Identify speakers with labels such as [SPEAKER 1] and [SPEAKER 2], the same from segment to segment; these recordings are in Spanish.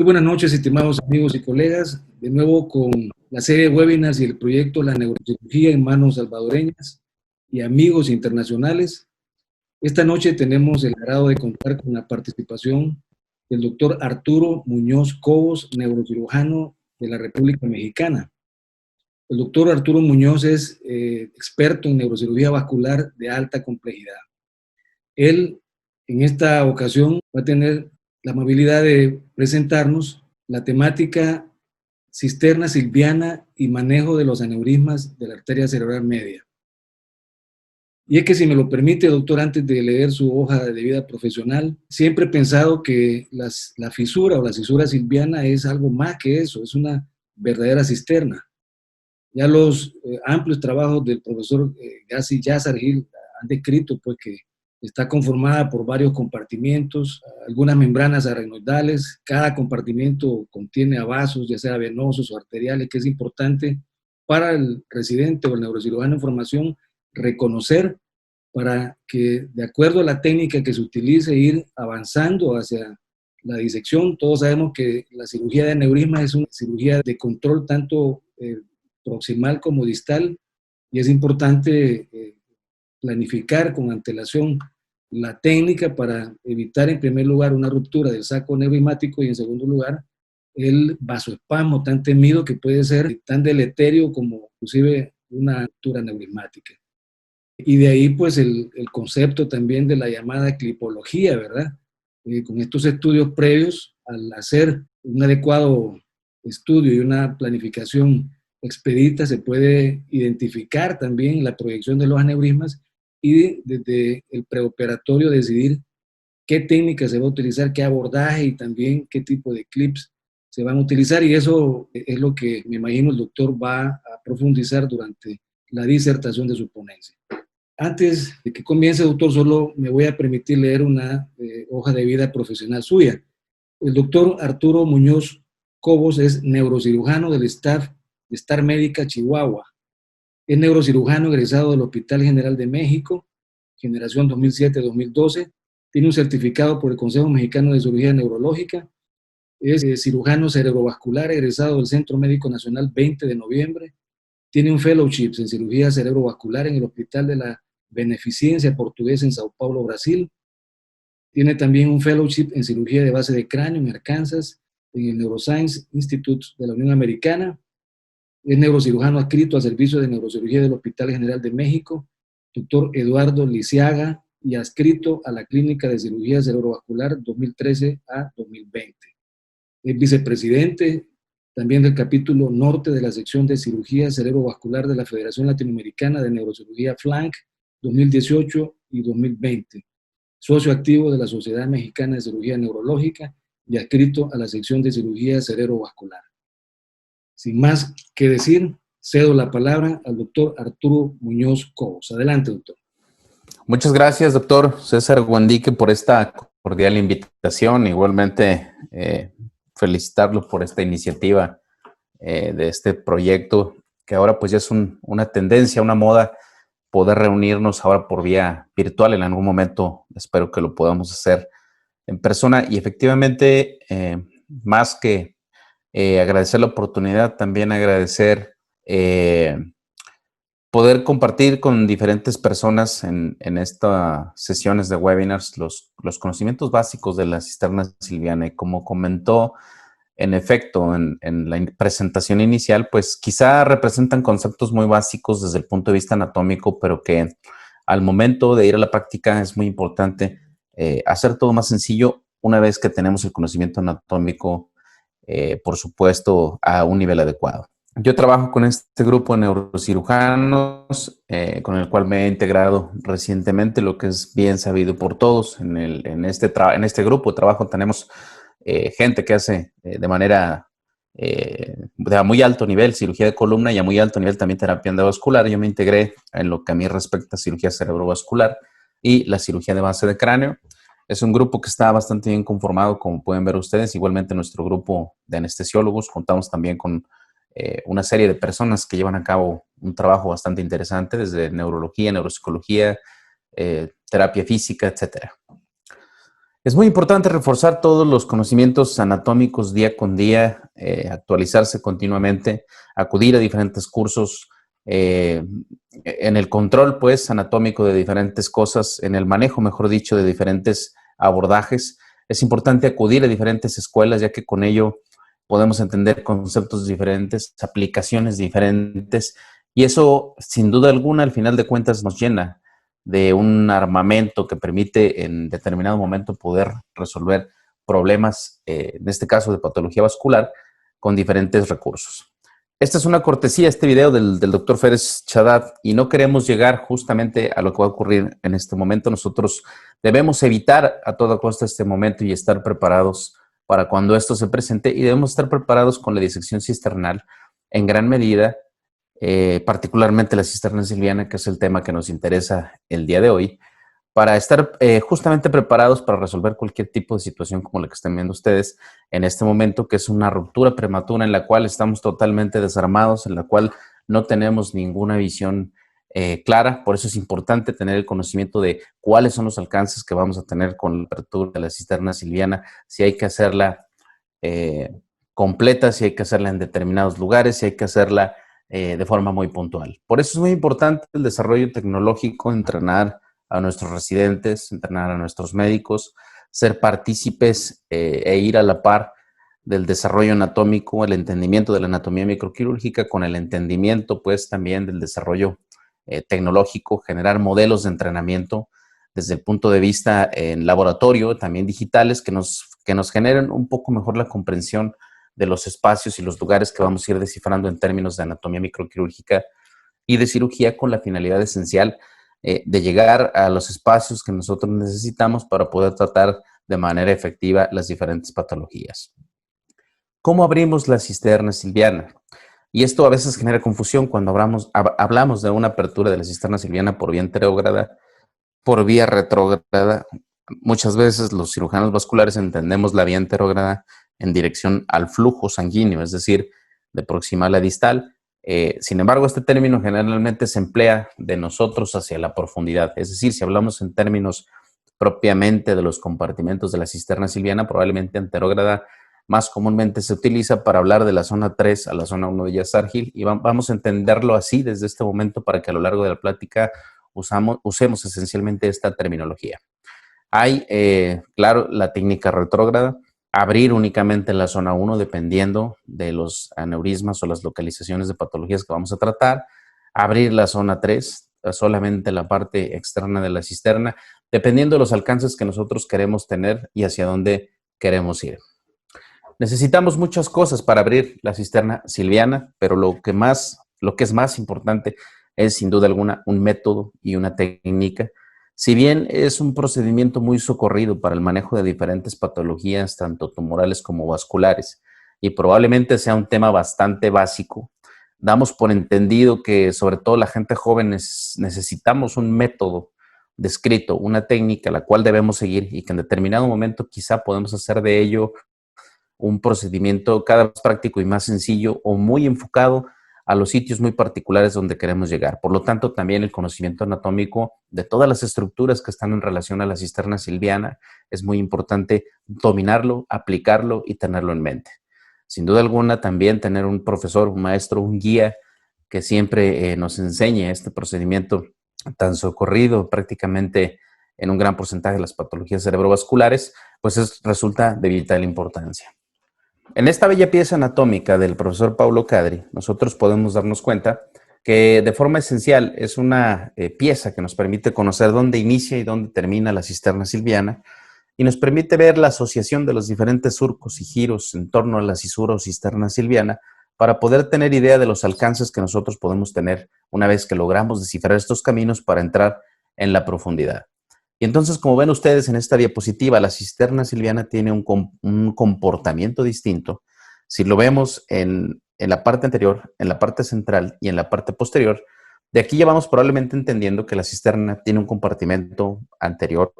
[SPEAKER 1] buenas noches, estimados amigos y colegas. De nuevo con la serie de webinars y el proyecto La Neurocirugía en Manos Salvadoreñas y amigos internacionales. Esta noche tenemos el agrado de contar con la participación del doctor Arturo Muñoz Cobos, neurocirujano de la República Mexicana. El doctor Arturo Muñoz es experto en neurocirugía vascular de alta complejidad. Él, en esta ocasión, va a tener la amabilidad de presentarnos la temática cisterna silviana y manejo de los aneurismas de la arteria cerebral media. Y es que, si me lo permite, doctor, antes de leer su hoja de vida profesional, siempre he pensado que la fisura o la cisura silviana es algo más que eso, es una verdadera cisterna. Ya los amplios trabajos del profesor Gassi Yazargil han descrito pues, que está conformada por varios compartimientos, algunas membranas aracnoidales. Cada compartimento contiene vasos, ya sea venosos o arteriales, que es importante para el residente o el neurocirujano en formación reconocer, para que, de acuerdo a la técnica que se utilice, ir avanzando hacia la disección. Todos sabemos que la cirugía de aneurisma es una cirugía de control tanto proximal como distal, y es importante planificar con antelación la técnica para evitar, en primer lugar, una ruptura del saco neurismático y, en segundo lugar, el vasoespasmo tan temido, que puede ser tan deleterio como inclusive una ruptura neurismática. Y de ahí pues el concepto también de la llamada clipología, ¿verdad? Con estos estudios previos, al hacer un adecuado estudio y una planificación expedita, se puede identificar también la proyección de los aneurismas y desde el preoperatorio decidir qué técnica se va a utilizar, qué abordaje y también qué tipo de clips se van a utilizar. Y eso es lo que me imagino el doctor va a profundizar durante la disertación de su ponencia. Antes de que comience, doctor, solo me voy a permitir leer una hoja de vida profesional suya. El doctor Arturo Muñoz Cobos es neurocirujano del staff de Star Médica Chihuahua. Es neurocirujano egresado del Hospital General de México, generación 2007-2012. Tiene un certificado por el Consejo Mexicano de Cirugía Neurológica. Es cirujano cerebrovascular egresado del Centro Médico Nacional 20 de noviembre. Tiene un fellowship en cirugía cerebrovascular en el Hospital de la Beneficencia Portuguesa en Sao Paulo, Brasil. Tiene también un fellowship en cirugía de base de cráneo en Arkansas, en el Neuroscience Institute de la Unión Americana. Es neurocirujano adscrito al Servicio de Neurocirugía del Hospital General de México, doctor Eduardo Lisiaga, y adscrito a la Clínica de Cirugía Cerebrovascular 2013 a 2020. Es vicepresidente también del capítulo norte de la sección de cirugía cerebrovascular de la Federación Latinoamericana de Neurocirugía FLANC 2018 y 2020. Socio activo de la Sociedad Mexicana de Cirugía Neurológica y adscrito a la sección de cirugía cerebrovascular. Sin más que decir, cedo la palabra al doctor Arturo Muñoz Cobos. Adelante, doctor.
[SPEAKER 2] Muchas gracias, doctor César Guandique, por esta cordial invitación. Igualmente, felicitarlo por esta iniciativa de este proyecto, que ahora pues ya es una tendencia, una moda, poder reunirnos ahora por vía virtual. En algún momento espero que lo podamos hacer en persona. Y efectivamente, más que agradecer la oportunidad, también agradecer poder compartir con diferentes personas en estas sesiones de webinars los conocimientos básicos de la cisterna silviana. Y como comentó, en efecto, en la presentación inicial, pues quizá representan conceptos muy básicos desde el punto de vista anatómico, pero que al momento de ir a la práctica es muy importante hacer todo más sencillo una vez que tenemos el conocimiento anatómico, por supuesto, a un nivel adecuado. Yo trabajo con este grupo de neurocirujanos, con el cual me he integrado recientemente, lo que es bien sabido por todos. En este grupo de trabajo tenemos gente que hace de manera de muy alto nivel cirugía de columna y a muy alto nivel también terapia endovascular. Yo me integré en lo que a mí respecta a cirugía cerebrovascular y la cirugía de base de cráneo. Es un grupo que está bastante bien conformado, como pueden ver ustedes. Igualmente, nuestro grupo de anestesiólogos, contamos también con una serie de personas que llevan a cabo un trabajo bastante interesante, desde neurología, neuropsicología, terapia física, etcétera. Es muy importante reforzar todos los conocimientos anatómicos día con día, actualizarse continuamente, acudir a diferentes cursos, en el control, pues, anatómico de diferentes cosas, en el manejo, mejor dicho, de diferentes abordajes. Es importante acudir a diferentes escuelas, ya que con ello podemos entender conceptos diferentes, aplicaciones diferentes, y eso, sin duda alguna, al final de cuentas, nos llena de un armamento que permite en determinado momento poder resolver problemas, en este caso de patología vascular, con diferentes recursos. Esta es una cortesía, este video del doctor Férez Chadat, y no queremos llegar justamente a lo que va a ocurrir en este momento. Nosotros debemos evitar a toda costa este momento y estar preparados para cuando esto se presente, y debemos estar preparados con la disección cisternal en gran medida, particularmente la cisterna silviana, que es el tema que nos interesa el día de hoy, para estar justamente preparados para resolver cualquier tipo de situación como la que están viendo ustedes en este momento, que es una ruptura prematura en la cual estamos totalmente desarmados, en la cual no tenemos ninguna visión clara. Por eso es importante tener el conocimiento de cuáles son los alcances que vamos a tener con la apertura de la cisterna silviana, si hay que hacerla completa, si hay que hacerla en determinados lugares, si hay que hacerla de forma muy puntual. Por eso es muy importante el desarrollo tecnológico, entrenar a nuestros residentes, entrenar a nuestros médicos, ser partícipes e ir a la par del desarrollo anatómico, el entendimiento de la anatomía microquirúrgica con el entendimiento, pues, también del desarrollo tecnológico, generar modelos de entrenamiento desde el punto de vista en laboratorio, también digitales, que nos generen un poco mejor la comprensión de los espacios y los lugares que vamos a ir descifrando en términos de anatomía microquirúrgica y de cirugía, con la finalidad esencial de llegar a los espacios que nosotros necesitamos para poder tratar de manera efectiva las diferentes patologías. ¿Cómo abrimos la cisterna silviana? Y esto a veces genera confusión cuando hablamos de una apertura de la cisterna silviana por vía anterógrada, por vía retrógrada. Muchas veces los cirujanos vasculares entendemos la vía anterógrada en dirección al flujo sanguíneo, es decir, de proximal a distal. Sin embargo, este término generalmente se emplea de nosotros hacia la profundidad. Es decir, si hablamos en términos propiamente de los compartimentos de la cisterna silviana, probablemente anterógrada más comúnmente se utiliza para hablar de la zona 3 a la zona 1 de Yassar-Gil, y vamos a entenderlo así desde este momento para que a lo largo de la plática usemos esencialmente esta terminología. Hay, claro, la técnica retrógrada, abrir únicamente en la zona 1 dependiendo de los aneurismas o las localizaciones de patologías que vamos a tratar, abrir la zona 3, solamente la parte externa de la cisterna, dependiendo de los alcances que nosotros queremos tener y hacia dónde queremos ir. Necesitamos muchas cosas para abrir la cisterna silviana, pero lo que es más importante es sin duda alguna un método y una técnica. Si bien es un procedimiento muy socorrido para el manejo de diferentes patologías, tanto tumorales como vasculares, y probablemente sea un tema bastante básico, damos por entendido que sobre todo la gente joven necesitamos un método descrito, una técnica la cual debemos seguir y que en determinado momento quizá podemos hacer de ello un procedimiento cada vez práctico y más sencillo, o muy enfocado a los sitios muy particulares donde queremos llegar. Por lo tanto, también el conocimiento anatómico de todas las estructuras que están en relación a la cisterna silviana es muy importante dominarlo, aplicarlo y tenerlo en mente. Sin duda alguna, también tener un profesor, un maestro, un guía que siempre nos enseñe este procedimiento tan socorrido prácticamente en un gran porcentaje de las patologías cerebrovasculares, pues resulta de vital importancia. En esta bella pieza anatómica del profesor Paulo Cadri, nosotros podemos darnos cuenta que de forma esencial es una pieza que nos permite conocer dónde inicia y dónde termina la cisterna silviana, y nos permite ver la asociación de los diferentes surcos y giros en torno a la cisura o cisterna silviana para poder tener idea de los alcances que nosotros podemos tener una vez que logramos descifrar estos caminos para entrar en la profundidad. Y entonces, como ven ustedes en esta diapositiva, la cisterna silviana tiene un comportamiento distinto. Si lo vemos en la parte anterior, en la parte central y en la parte posterior, de aquí ya vamos probablemente entendiendo que la cisterna tiene un compartimento anterior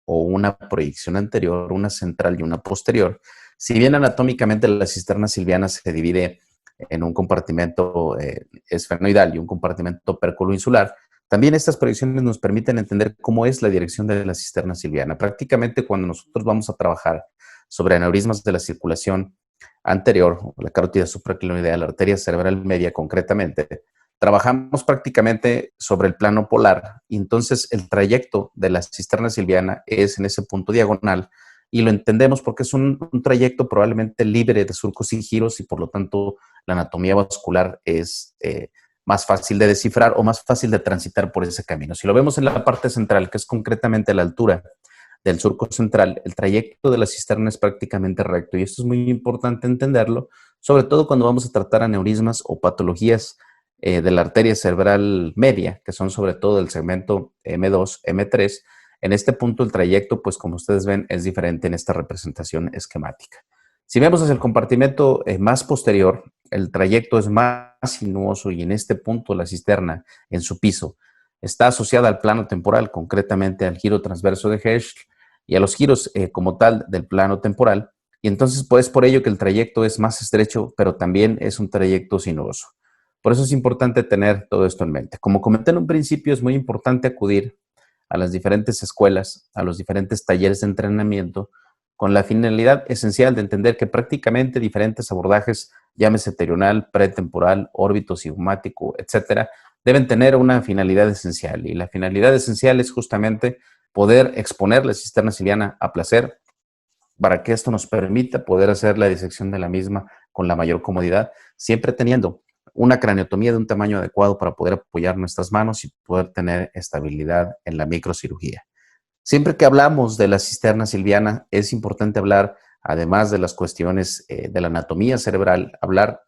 [SPEAKER 2] o una proyección anterior, una central y una posterior. Si bien anatómicamente la cisterna silviana se divide en un compartimento esfenoidal y un compartimento perculoinsular, También estas proyecciones nos permiten entender cómo es la dirección de la cisterna silviana. Prácticamente cuando nosotros vamos a trabajar sobre aneurismas de la circulación anterior, o la carótida supraclinoidea, la arteria cerebral media concretamente, trabajamos prácticamente sobre el plano polar y entonces el trayecto de la cisterna silviana es en ese punto diagonal y lo entendemos porque es un trayecto probablemente libre de surcos y giros y por lo tanto la anatomía vascular es más fácil de descifrar o más fácil de transitar por ese camino. Si lo vemos en la parte central, que es concretamente la altura del surco central, el trayecto de la cisterna es prácticamente recto y esto es muy importante entenderlo, sobre todo cuando vamos a tratar aneurismas o patologías de la arteria cerebral media, que son sobre todo el segmento M2, M3. En este punto el trayecto, pues como ustedes ven, es diferente en esta representación esquemática. Si vemos hacia el compartimento más posterior, el trayecto es más sinuoso y en este punto la cisterna en su piso está asociada al plano temporal, concretamente al giro transverso de Herschel y a los giros como tal del plano temporal. Y entonces, pues por ello que el trayecto es más estrecho, pero también es un trayecto sinuoso. Por eso es importante tener todo esto en mente. Como comenté en un principio, es muy importante acudir a las diferentes escuelas, a los diferentes talleres de entrenamiento, con la finalidad esencial de entender que prácticamente diferentes abordajes, llámese terional, pretemporal, órbito cigomático, etcétera, deben tener una finalidad esencial. Y la finalidad esencial es justamente poder exponer la cisterna silviana a placer, para que esto nos permita poder hacer la disección de la misma con la mayor comodidad, siempre teniendo una craniotomía de un tamaño adecuado para poder apoyar nuestras manos y poder tener estabilidad en la microcirugía. Siempre que hablamos de la cisterna silviana, es importante hablar, además de las cuestiones de la anatomía cerebral, hablar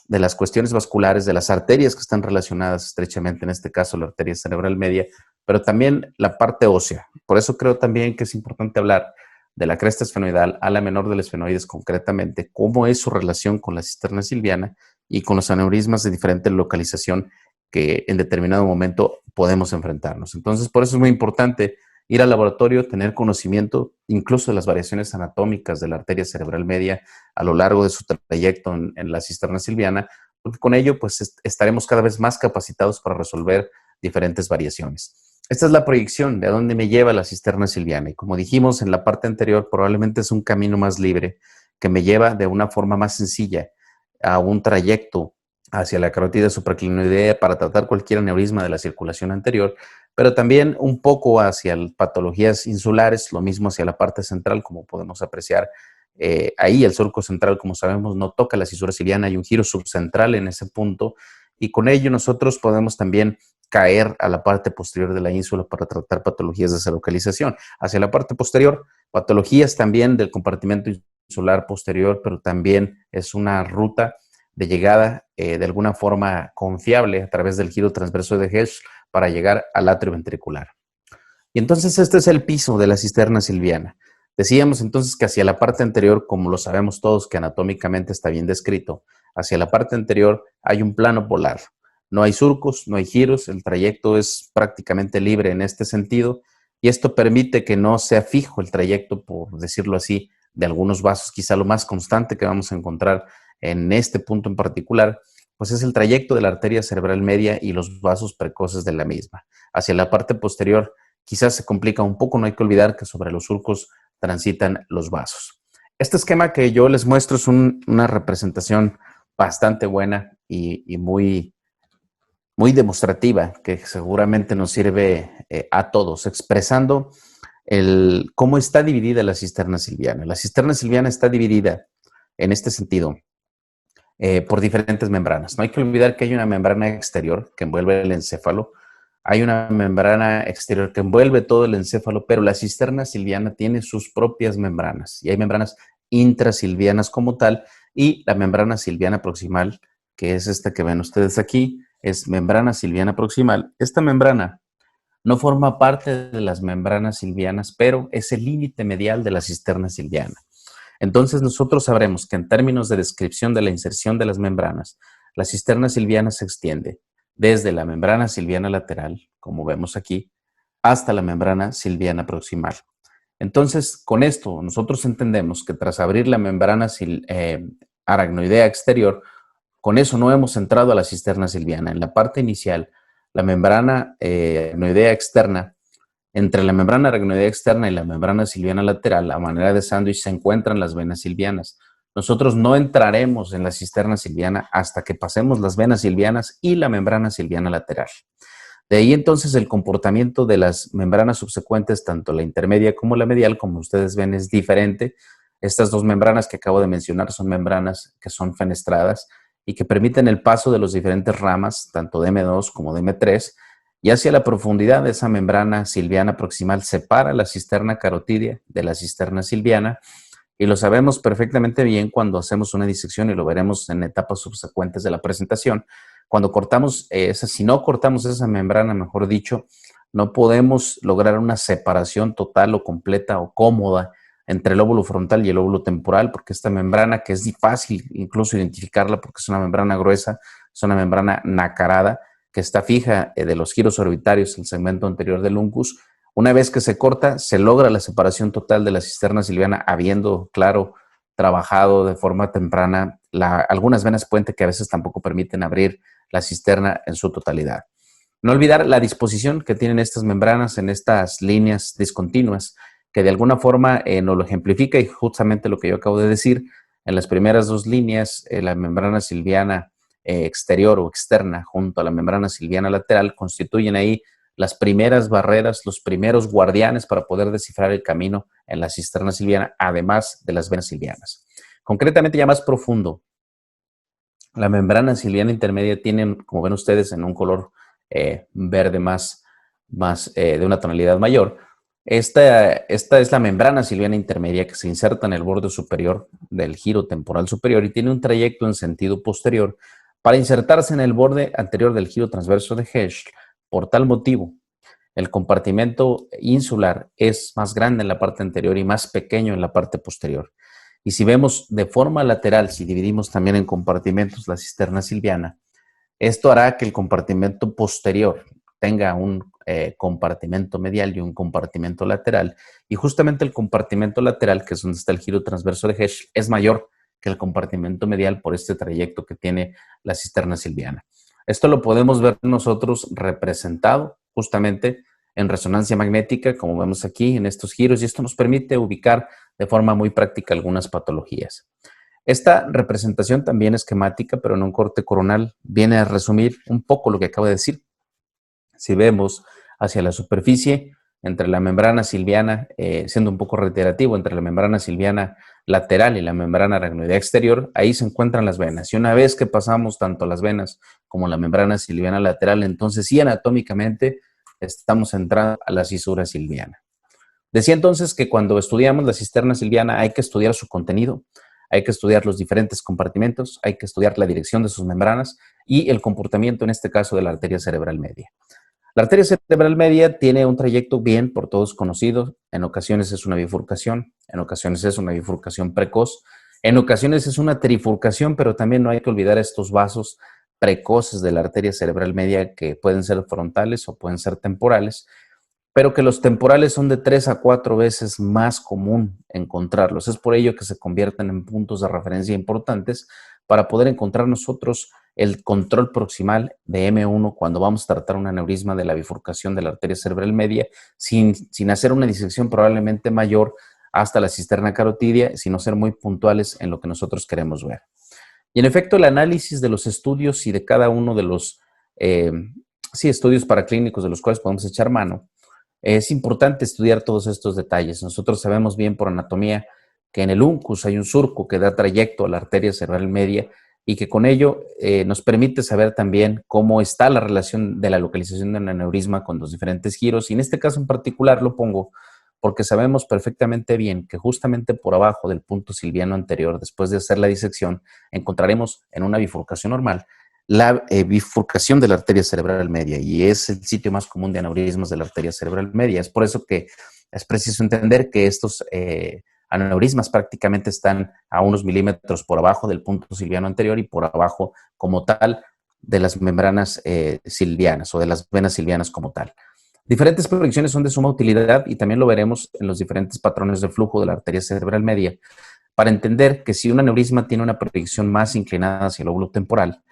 [SPEAKER 2] de las cuestiones vasculares, de las arterias que están relacionadas estrechamente, en este caso la arteria cerebral media, pero también la parte ósea. Por eso creo también que es importante hablar de la cresta esfenoidal a la menor de los esfenoides concretamente, cómo es su relación con la cisterna silviana y con los aneurismas de diferente localización que en determinado momento podemos enfrentarnos. Entonces, por eso es muy importante ir al laboratorio, tener conocimiento incluso de las variaciones anatómicas de la arteria cerebral media a lo largo de su trayecto en la cisterna silviana, porque con ello pues estaremos cada vez más capacitados para resolver diferentes variaciones. Esta es la proyección de a dónde me lleva la cisterna silviana y como dijimos en la parte anterior, probablemente es un camino más libre que me lleva de una forma más sencilla a un trayecto hacia la carótida supraclinoidea para tratar cualquier aneurisma de la circulación anterior, pero también un poco hacia patologías insulares, lo mismo hacia la parte central, como podemos apreciar. Ahí el surco central, como sabemos, no toca la cisura silviana, hay un giro subcentral en ese punto, y con ello nosotros podemos también caer a la parte posterior de la ínsula para tratar patologías de esa localización. Hacia la parte posterior, patologías también del compartimento insular posterior, pero también es una ruta de llegada de alguna forma confiable a través del giro transverso de Herschel para llegar al atrio ventricular. Y entonces este es el piso de la cisterna silviana. Decíamos entonces que hacia la parte anterior, como lo sabemos todos que anatómicamente está bien descrito, hacia la parte anterior hay un plano polar. No hay surcos, no hay giros, el trayecto es prácticamente libre en este sentido y esto permite que no sea fijo el trayecto, por decirlo así, de algunos vasos. Quizá lo más constante que vamos a encontrar en este punto en particular, pues es el trayecto de la arteria cerebral media y los vasos precoces de la misma. Hacia la parte posterior quizás se complica un poco, no hay que olvidar que sobre los surcos transitan los vasos. Este esquema que yo les muestro es una representación bastante buena y muy demostrativa, que seguramente nos sirve a todos, expresando cómo está dividida la cisterna silviana. La cisterna silviana está dividida en este sentido por diferentes membranas. No hay que olvidar que hay una membrana exterior que envuelve el encéfalo, hay una membrana exterior que envuelve todo el encéfalo, pero la cisterna silviana tiene sus propias membranas y hay membranas intrasilvianas como tal y la membrana silviana proximal, que es esta que ven ustedes aquí, es membrana silviana proximal. Esta membrana no forma parte de las membranas silvianas, pero es el límite medial de la cisterna silviana. Entonces nosotros sabremos que en términos de descripción de la inserción de las membranas, la cisterna silviana se extiende desde la membrana silviana lateral, como vemos aquí, hasta la membrana silviana proximal. Entonces, con esto nosotros entendemos que tras abrir la membrana aracnoidea exterior, con eso no hemos entrado a la cisterna silviana. En la parte inicial, la membrana aracnoidea externa. Entre la membrana aracnoidea externa y la membrana silviana lateral, a manera de sándwich, se encuentran las venas silvianas. Nosotros no entraremos en la cisterna silviana hasta que pasemos las venas silvianas y la membrana silviana lateral. De ahí entonces el comportamiento de las membranas subsecuentes, tanto la intermedia como la medial, como ustedes ven, es diferente. Estas dos membranas que acabo de mencionar son membranas que son fenestradas y que permiten el paso de las diferentes ramas, tanto de M2 como de M3, y hacia la profundidad de esa membrana silviana proximal separa la cisterna carotidia de la cisterna silviana, y lo sabemos perfectamente bien cuando hacemos una disección, y lo veremos en etapas subsecuentes de la presentación. Cuando cortamos si no cortamos esa membrana, mejor dicho, no podemos lograr una separación total o completa o cómoda entre el lóbulo frontal y el lóbulo temporal, porque esta membrana, que es fácil incluso identificarla porque es una membrana gruesa, es una membrana nacarada, que está fija de los giros orbitarios, el segmento anterior del uncus. Una vez que se corta, se logra la separación total de la cisterna silviana, habiendo, claro, trabajado de forma temprana algunas venas puente que a veces tampoco permiten abrir la cisterna en su totalidad. No olvidar la disposición que tienen estas membranas en estas líneas discontinuas, que de alguna forma nos lo ejemplifica, y justamente lo que yo acabo de decir. En las primeras dos líneas, la membrana silviana exterior o externa junto a la membrana silviana lateral constituyen ahí las primeras barreras, los primeros guardianes para poder descifrar el camino en la cisterna silviana, además de las venas silvianas. Concretamente, ya más profundo, la membrana silviana intermedia tiene, como ven ustedes, en un color verde más de una tonalidad mayor. Esta es la membrana silviana intermedia, que se inserta en el borde superior del giro temporal superior y tiene un trayecto en sentido posterior para insertarse en el borde anterior del giro transverso de Heschl. Por tal motivo, el compartimento insular es más grande en la parte anterior y más pequeño en la parte posterior. Y si vemos de forma lateral, si dividimos también en compartimentos la cisterna silviana, esto hará que el compartimento posterior tenga un compartimento medial y un compartimento lateral. Y justamente el compartimento lateral, que es donde está el giro transverso de Heschl, es mayor que el compartimento medial por este trayecto que tiene la cisterna silviana. Esto lo podemos ver nosotros representado justamente en resonancia magnética, como vemos aquí en estos giros, y esto nos permite ubicar de forma muy práctica algunas patologías. Esta representación también esquemática, pero en un corte coronal, viene a resumir un poco lo que acabo de decir. Si vemos hacia la superficie, entre la membrana silviana, siendo un poco reiterativo, entre la membrana silviana lateral y la membrana aracnoidea exterior, ahí se encuentran las venas. Y una vez que pasamos tanto las venas como la membrana silviana lateral, entonces sí, anatómicamente estamos entrando a la cisura silviana. Decía entonces que cuando estudiamos la cisterna silviana hay que estudiar su contenido, hay que estudiar los diferentes compartimentos, hay que estudiar la dirección de sus membranas y el comportamiento, en este caso, de la arteria cerebral media. La arteria cerebral media tiene un trayecto bien por todos conocido. En ocasiones es una bifurcación, en ocasiones es una bifurcación precoz, en ocasiones es una trifurcación, pero también no hay que olvidar estos vasos precoces de la arteria cerebral media que pueden ser frontales o pueden ser temporales, pero que los temporales son de 3 a 4 veces más común encontrarlos. Es por ello que se convierten en puntos de referencia importantes para poder encontrar nosotros el control proximal de M1 cuando vamos a tratar un aneurisma de la bifurcación de la arteria cerebral media sin hacer una disección probablemente mayor hasta la cisterna carotidia, sino ser muy puntuales en lo que nosotros queremos ver. Y en efecto, el análisis de los estudios y de cada uno de los estudios paraclínicos de los cuales podemos echar mano, es importante estudiar todos estos detalles. Nosotros sabemos bien por anatomía que en el uncus hay un surco que da trayecto a la arteria cerebral media y que con ello nos permite saber también cómo está la relación de la localización del aneurisma con los diferentes giros. Y en este caso en particular lo pongo porque sabemos perfectamente bien que justamente por abajo del punto silviano anterior, después de hacer la disección, encontraremos en una bifurcación normal la bifurcación de la arteria cerebral media, y es el sitio más común de aneurismas de la arteria cerebral media. Es por eso que es preciso entender que estos aneurismas prácticamente están a unos milímetros por abajo del punto silviano anterior y por abajo como tal de las membranas silvianas o de las venas silvianas como tal. Diferentes proyecciones son de suma utilidad y también lo veremos en los diferentes patrones de flujo de la arteria cerebral media para entender que si un aneurisma tiene una proyección más inclinada hacia el lóbulo temporal,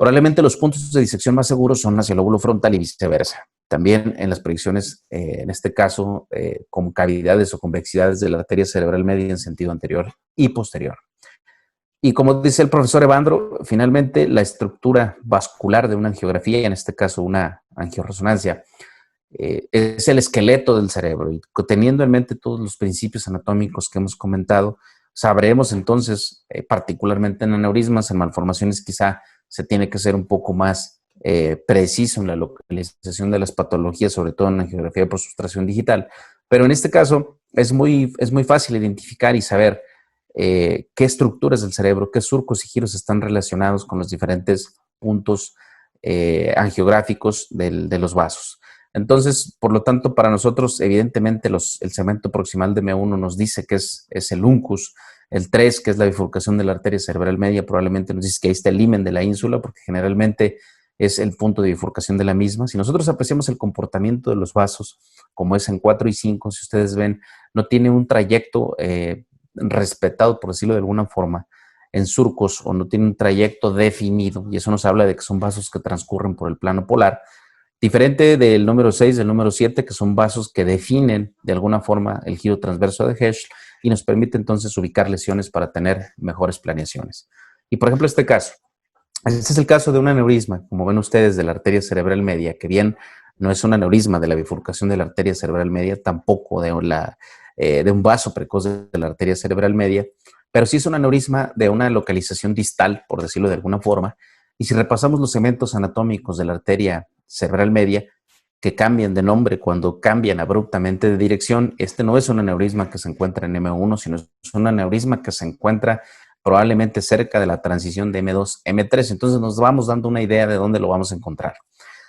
[SPEAKER 2] Probablemente los puntos de disección más seguros son hacia el lóbulo frontal y viceversa. También en las proyecciones, en este caso, con cavidades o convexidades de la arteria cerebral media en sentido anterior y posterior. Y como dice el profesor Evandro, finalmente la estructura vascular de una angiografía, y en este caso una angioresonancia, es el esqueleto del cerebro. Y teniendo en mente todos los principios anatómicos que hemos comentado, sabremos entonces, particularmente en aneurismas, en malformaciones, quizá se tiene que ser un poco más preciso en la localización de las patologías, sobre todo en la angiografía por sustracción digital. Pero en este caso es muy fácil identificar y saber qué estructuras del cerebro, qué surcos y giros están relacionados con los diferentes puntos angiográficos de los vasos. Entonces, por lo tanto, para nosotros, evidentemente, el segmento proximal de M1 nos dice que es el uncus. El 3, que es la bifurcación de la arteria cerebral media, probablemente nos dice que ahí está el himen de la ínsula, porque generalmente es el punto de bifurcación de la misma. Si nosotros apreciamos el comportamiento de los vasos, como es en 4 y 5, si ustedes ven, no tiene un trayecto respetado, por decirlo de alguna forma, en surcos, o no tiene un trayecto definido, y eso nos habla de que son vasos que transcurren por el plano polar, diferente del número 6, del número 7, que son vasos que definen de alguna forma el giro transverso de Heschl y nos permite entonces ubicar lesiones para tener mejores planeaciones. Y por ejemplo, este es el caso de un aneurisma, como ven ustedes, de la arteria cerebral media, que bien no es un aneurisma de la bifurcación de la arteria cerebral media, tampoco de un vaso precoz de la arteria cerebral media, pero sí es un aneurisma de una localización distal, por decirlo de alguna forma. Y si repasamos los segmentos anatómicos de la arteria cerebral media, que cambian de nombre cuando cambian abruptamente de dirección, este no es un aneurisma que se encuentra en M1, sino es un aneurisma que se encuentra probablemente cerca de la transición de M2 a M3. Entonces nos vamos dando una idea de dónde lo vamos a encontrar.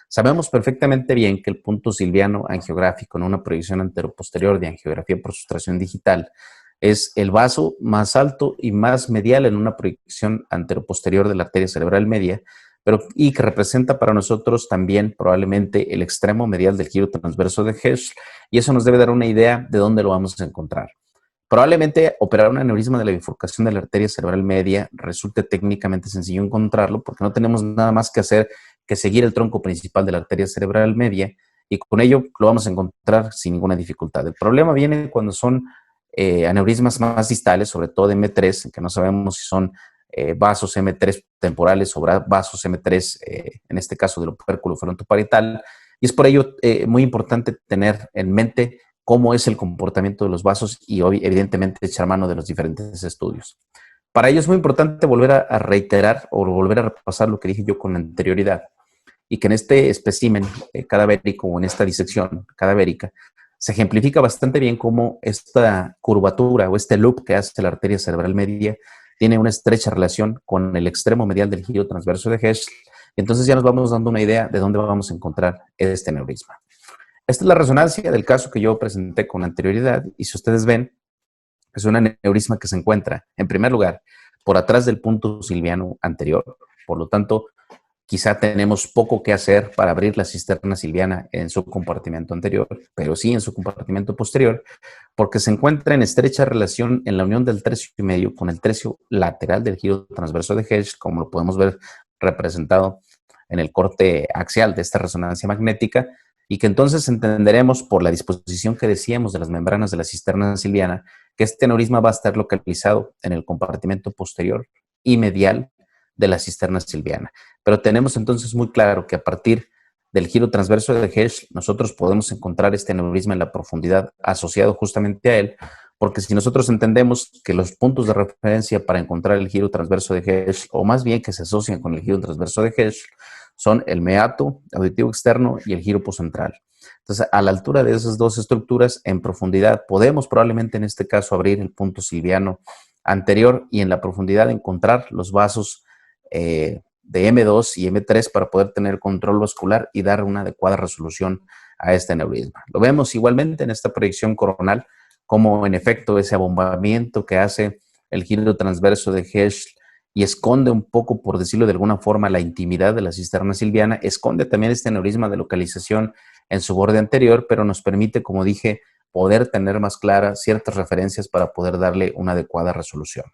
[SPEAKER 2] Sabemos perfectamente bien que el punto silviano angiográfico en una proyección anteroposterior de angiografía por sustracción digital es el vaso más alto y más medial en una proyección anteroposterior de la arteria cerebral media, y que representa para nosotros también probablemente el extremo medial del giro transverso de Heschl, y eso nos debe dar una idea de dónde lo vamos a encontrar. Probablemente operar un aneurisma de la bifurcación de la arteria cerebral media resulte técnicamente sencillo encontrarlo, porque no tenemos nada más que hacer que seguir el tronco principal de la arteria cerebral media, y con ello lo vamos a encontrar sin ninguna dificultad. El problema viene cuando son aneurismas más distales, sobre todo de M3, que no sabemos si son vasos M3 temporales o vasos M3, en este caso del opérculo frontoparietal, y es por ello muy importante tener en mente cómo es el comportamiento de los vasos y evidentemente echar mano de los diferentes estudios. Para ello es muy importante volver a reiterar o volver a repasar lo que dije yo con anterioridad, y que en este espécimen cadavérico o en esta disección cadavérica se ejemplifica bastante bien cómo esta curvatura o este loop que hace la arteria cerebral media tiene una estrecha relación con el extremo medial del giro transverso de Heschl, y entonces ya nos vamos dando una idea de dónde vamos a encontrar este aneurisma. Esta es la resonancia del caso que yo presenté con anterioridad, y si ustedes ven, es un aneurisma que se encuentra, en primer lugar, por atrás del punto silviano anterior. Por lo tanto, quizá tenemos poco que hacer para abrir la cisterna silviana en su compartimento anterior, pero sí en su compartimento posterior, porque se encuentra en estrecha relación en la unión del tercio y medio con el tercio lateral del giro transverso de Heschl, como lo podemos ver representado en el corte axial de esta resonancia magnética, y que entonces entenderemos por la disposición que decíamos de las membranas de la cisterna silviana que este aneurisma va a estar localizado en el compartimento posterior y medial de la cisterna silviana. Pero tenemos entonces muy claro que a partir del giro transverso de Heschl nosotros podemos encontrar este aneurisma en la profundidad asociado justamente a él, porque si nosotros entendemos que los puntos de referencia para encontrar el giro transverso de Heschl, o más bien que se asocian con el giro transverso de Heschl, son el meato auditivo externo y el giro poscentral. Entonces, a la altura de esas dos estructuras, en profundidad, podemos probablemente en este caso abrir el punto silviano anterior y en la profundidad encontrar los vasos de M2 y M3 para poder tener control vascular y dar una adecuada resolución a este aneurisma. Lo vemos igualmente en esta proyección coronal, como en efecto ese abombamiento que hace el giro transverso de Heschl y esconde un poco, por decirlo de alguna forma, la intimidad de la cisterna silviana, esconde también este aneurisma de localización en su borde anterior, pero nos permite, como dije, poder tener más claras ciertas referencias para poder darle una adecuada resolución.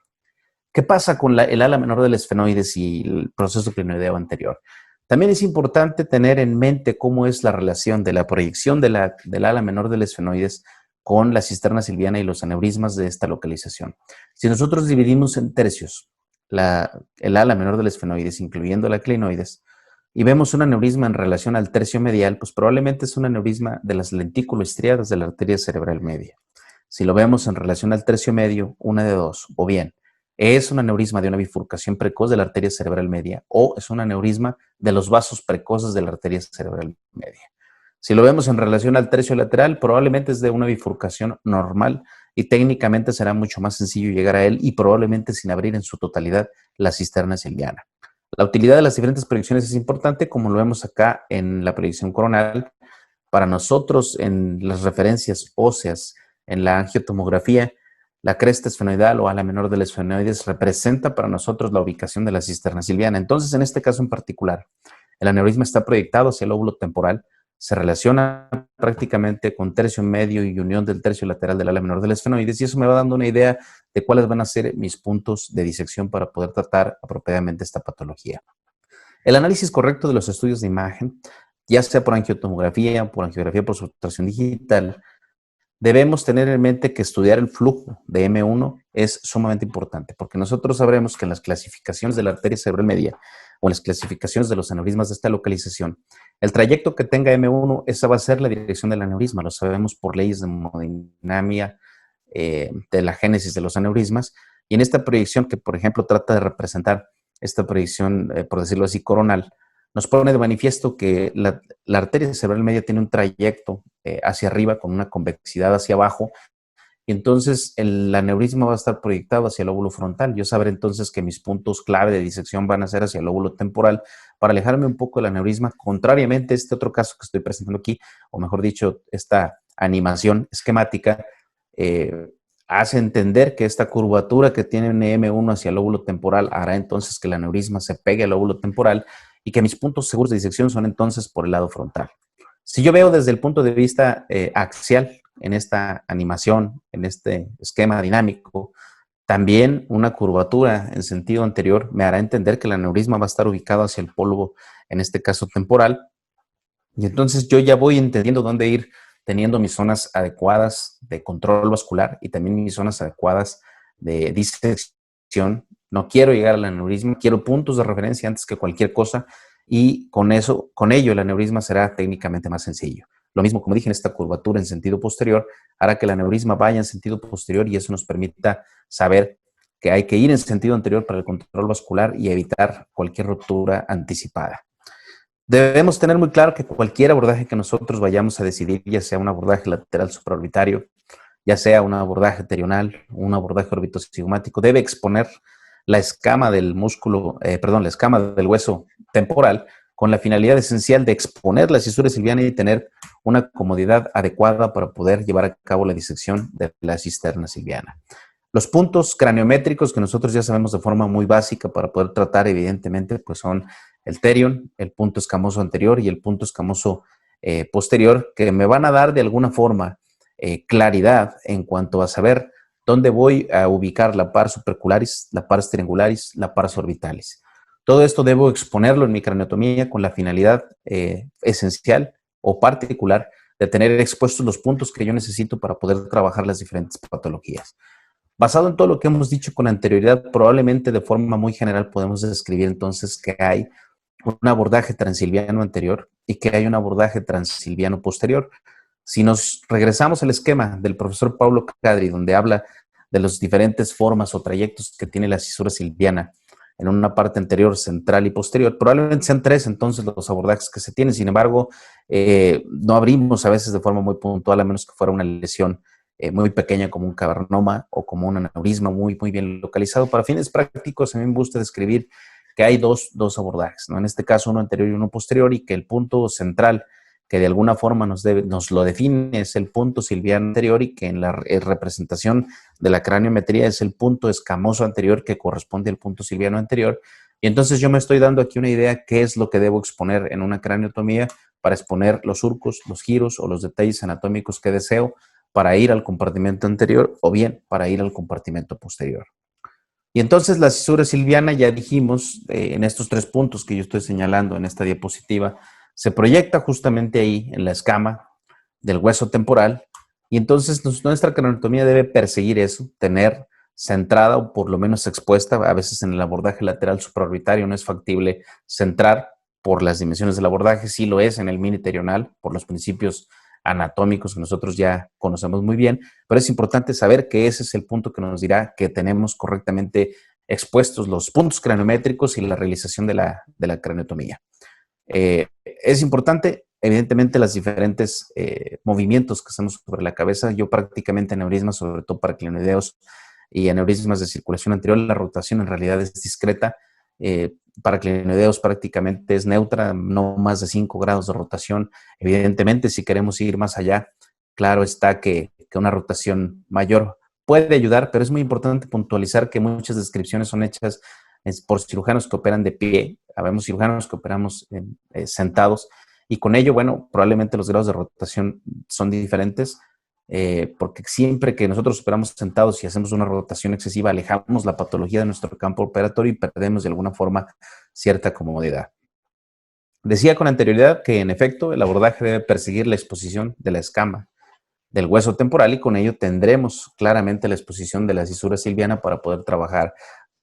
[SPEAKER 2] ¿Qué pasa con el ala menor del esfenoides y el proceso clinoideo anterior? También es importante tener en mente cómo es la relación de la proyección del ala menor del esfenoides con la cisterna silviana y los aneurismas de esta localización. Si nosotros dividimos en tercios el ala menor del esfenoides, incluyendo la clinoides, y vemos un aneurisma en relación al tercio medial, pues probablemente es un aneurisma de las lentículo-estriadas de la arteria cerebral media. Si lo vemos en relación al tercio medio, una de dos, o bien es un aneurisma de una bifurcación precoz de la arteria cerebral media o es un aneurisma de los vasos precoces de la arteria cerebral media. Si lo vemos en relación al tercio lateral, probablemente es de una bifurcación normal y técnicamente será mucho más sencillo llegar a él y probablemente sin abrir en su totalidad la cisterna silviana. La utilidad de las diferentes proyecciones es importante, como lo vemos acá en la proyección coronal. Para nosotros, en las referencias óseas, en la angiotomografía, la cresta esfenoidal o ala menor del esfenoides representa para nosotros la ubicación de la cisterna silviana. Entonces, en este caso en particular, el aneurisma está proyectado hacia el lóbulo temporal, se relaciona prácticamente con tercio medio y unión del tercio lateral del ala menor del esfenoides, y eso me va dando una idea de cuáles van a ser mis puntos de disección para poder tratar apropiadamente esta patología. El análisis correcto de los estudios de imagen, ya sea por angiotomografía o por angiografía por sustracción digital, debemos tener en mente que estudiar el flujo de M1 es sumamente importante, porque nosotros sabremos que en las clasificaciones de la arteria cerebral media o en las clasificaciones de los aneurismas de esta localización, el trayecto que tenga M1, esa va a ser la dirección del aneurisma, lo sabemos por leyes de hemodinamia, de la génesis de los aneurismas, y en esta proyección que, por ejemplo, trata de representar esta proyección, por decirlo así, coronal, nos pone de manifiesto que la arteria cerebral media tiene un trayecto hacia arriba con una convexidad hacia abajo, y entonces el aneurisma va a estar proyectado hacia el lóbulo frontal. Yo sabré entonces que mis puntos clave de disección van a ser hacia el lóbulo temporal para alejarme un poco del aneurisma, contrariamente a este otro caso que estoy presentando aquí, o mejor dicho, esta animación esquemática, hace entender que esta curvatura que tiene un M1 hacia el lóbulo temporal hará entonces que el aneurisma se pegue al lóbulo temporal y que mis puntos seguros de disección son entonces por el lado frontal. Si yo veo desde el punto de vista axial en esta animación, en este esquema dinámico, también una curvatura en sentido anterior me hará entender que el aneurisma va a estar ubicado hacia el polvo, en este caso temporal, y entonces yo ya voy entendiendo dónde ir teniendo mis zonas adecuadas de control vascular y también mis zonas adecuadas de disección. No quiero llegar al aneurisma, quiero puntos de referencia antes que cualquier cosa, y con ello el aneurisma será técnicamente más sencillo. Lo mismo, como dije, en esta curvatura en sentido posterior hará que el aneurisma vaya en sentido posterior y eso nos permita saber que hay que ir en sentido anterior para el control vascular y evitar cualquier ruptura anticipada. Debemos tener muy claro que cualquier abordaje que nosotros vayamos a decidir, ya sea un abordaje lateral supraorbitario, ya sea un abordaje terional, un abordaje orbitocigmático, debe exponer la escama del músculo, la escama del hueso temporal con la finalidad esencial de exponer la cisura silviana y tener una comodidad adecuada para poder llevar a cabo la disección de la cisterna silviana. Los puntos craniométricos que nosotros ya sabemos de forma muy básica para poder tratar, evidentemente, pues son el terion, el punto escamoso anterior y el punto escamoso posterior, que me van a dar de alguna forma claridad en cuanto a saber dónde voy a ubicar la pars supercularis, la pars triangularis, la pars orbitalis. Todo esto debo exponerlo en mi craniotomía con la finalidad esencial o particular de tener expuestos los puntos que yo necesito para poder trabajar las diferentes patologías. Basado en todo lo que hemos dicho con anterioridad, probablemente de forma muy general podemos describir entonces que hay un abordaje transilviano anterior y que hay un abordaje transilviano posterior. Si nos regresamos al esquema del profesor Paulo Cadri, donde habla de las diferentes formas o trayectos que tiene la cisura silviana en una parte anterior, central y posterior, probablemente sean tres entonces los abordajes que se tienen. Sin embargo, no abrimos a veces de forma muy puntual, a menos que fuera una lesión muy pequeña como un cavernoma o como un aneurisma muy bien localizado. Para fines prácticos, a mí me gusta describir que hay dos abordajes, ¿no? En este caso uno anterior y uno posterior, y que el punto central que de alguna forma nos lo define es el punto silviano anterior, y que en la representación de la craniometría es el punto escamoso anterior que corresponde al punto silviano anterior. Y entonces yo me estoy dando aquí una idea qué es lo que debo exponer en una craniotomía para exponer los surcos, los giros o los detalles anatómicos que deseo para ir al compartimento anterior o bien para ir al compartimento posterior. Y entonces la cisura silviana, ya dijimos, en estos 3 puntos que yo estoy señalando en esta diapositiva, se proyecta justamente ahí en la escama del hueso temporal, y entonces nuestra craneotomía debe perseguir eso, tener centrada o por lo menos expuesta. A veces en el abordaje lateral supraorbitario no es factible centrar por las dimensiones del abordaje, sí lo es en el miniterional, por los principios anatómicos que nosotros ya conocemos muy bien, pero es importante saber que ese es el punto que nos dirá que tenemos correctamente expuestos los puntos craniométricos y la realización de la craneotomía. Es importante, evidentemente, los diferentes movimientos que hacemos sobre la cabeza. Yo prácticamente aneurismas, sobre todo para clinoideos y aneurismas de circulación anterior, la rotación en realidad es discreta. Para clinoideos prácticamente es neutra, no más de 5 grados de rotación. Evidentemente, si queremos ir más allá, claro está que una rotación mayor puede ayudar, pero es muy importante puntualizar que muchas descripciones son hechas por cirujanos que operan de pie. Habemos cirujanos que operamos sentados, y con ello, bueno, probablemente los grados de rotación son diferentes, porque siempre que nosotros operamos sentados y hacemos una rotación excesiva, alejamos la patología de nuestro campo operatorio y perdemos de alguna forma cierta comodidad. Decía con anterioridad que, en efecto, el abordaje debe perseguir la exposición de la escama del hueso temporal, y con ello tendremos claramente la exposición de la cisura silviana para poder trabajar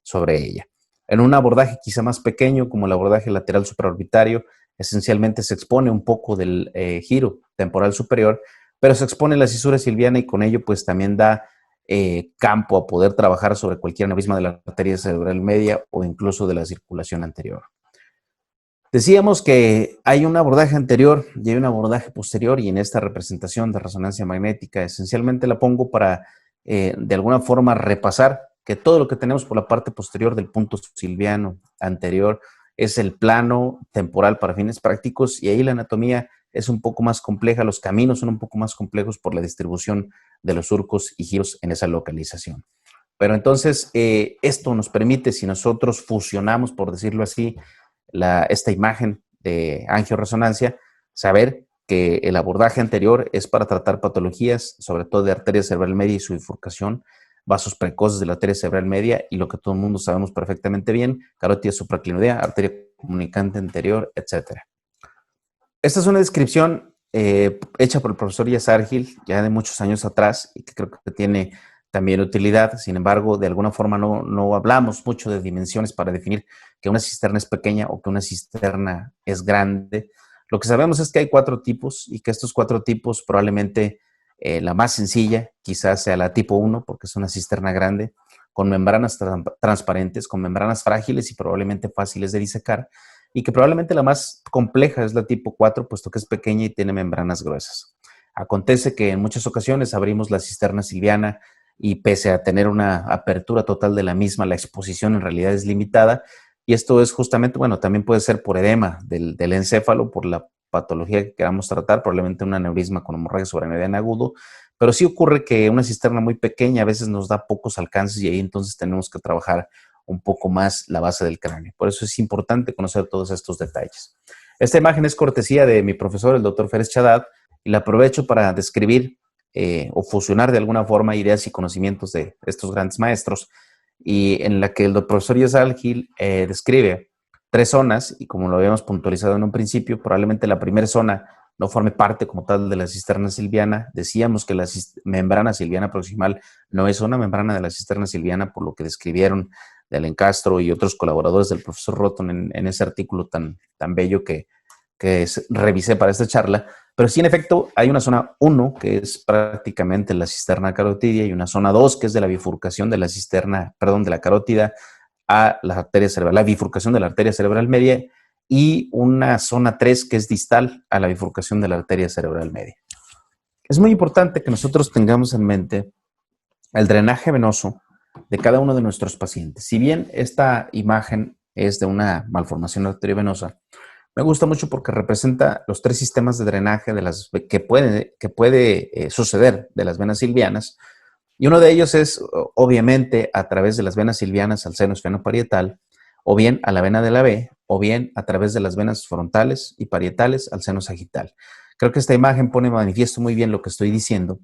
[SPEAKER 2] sobre ella. En un abordaje quizá más pequeño, como el abordaje lateral supraorbitario, esencialmente se expone un poco del giro temporal superior, pero se expone la cisura silviana, y con ello pues también da campo a poder trabajar sobre cualquier aneurisma de la arteria cerebral media o incluso de la circulación anterior. Decíamos que hay un abordaje anterior y hay un abordaje posterior, y en esta representación de resonancia magnética esencialmente la pongo para de alguna forma repasar que todo lo que tenemos por la parte posterior del punto silviano anterior es el plano temporal para fines prácticos, y ahí la anatomía es un poco más compleja, los caminos son un poco más complejos por la distribución de los surcos y giros en esa localización. Pero entonces esto nos permite, si nosotros fusionamos, por decirlo así, esta imagen de angioresonancia, saber que el abordaje anterior es para tratar patologías, sobre todo de arteria cerebral media y su bifurcación, vasos precoces de la arteria cerebral media y lo que todo el mundo sabemos perfectamente bien, carótida supraclinoidea, arteria comunicante anterior, etc. Esta es una descripción hecha por el profesor Yazargil ya de muchos años atrás, y que creo que tiene también utilidad. Sin embargo, de alguna forma no hablamos mucho de dimensiones para definir que una cisterna es pequeña o que una cisterna es grande. Lo que sabemos es que hay 4 tipos, y que estos 4 tipos probablemente la más sencilla quizás sea la tipo 1, porque es una cisterna grande, con membranas transparentes, con membranas frágiles y probablemente fáciles de disecar, y que probablemente la más compleja es la tipo 4, puesto que es pequeña y tiene membranas gruesas. Acontece que en muchas ocasiones abrimos la cisterna silviana, y pese a tener una apertura total de la misma, la exposición en realidad es limitada, y esto es justamente, bueno, también puede ser por edema del encéfalo, por la patología que queramos tratar, probablemente un aneurisma con hemorragia subaracnoidea agudo, pero sí ocurre que una cisterna muy pequeña a veces nos da pocos alcances, y ahí entonces tenemos que trabajar un poco más la base del cráneo. Por eso es importante conocer todos estos detalles. Esta imagen es cortesía de mi profesor, el doctor Férez Chaddad, y la aprovecho para describir o fusionar de alguna forma ideas y conocimientos de estos grandes maestros, y en la que el profesor Yazargil describe 3 zonas, y como lo habíamos puntualizado en un principio, probablemente la primera zona no forme parte como tal de la cisterna silviana. Decíamos que la membrana silviana proximal no es una membrana de la cisterna silviana, por lo que describieron de Alencastro y otros colaboradores del profesor Roton en ese artículo tan bello que revisé para esta charla. Pero sí, en efecto, hay una zona 1 que es prácticamente la cisterna carotidia, y una zona 2 que es de la bifurcación de la cisterna, perdón, de la carótida a la arteria cerebral, la bifurcación de la arteria cerebral media, y una zona 3 que es distal a la bifurcación de la arteria cerebral media. Es muy importante que nosotros tengamos en mente el drenaje venoso de cada uno de nuestros pacientes. Si bien esta imagen es de una malformación arteriovenosa, me gusta mucho porque representa los 3 sistemas de drenaje que puede suceder de las venas silvianas, y uno de ellos es obviamente a través de las venas silvianas al seno esfenoparietal, o bien a la vena de la B, o bien a través de las venas frontales y parietales al seno sagital. Creo que esta imagen pone manifiesto muy bien lo que estoy diciendo,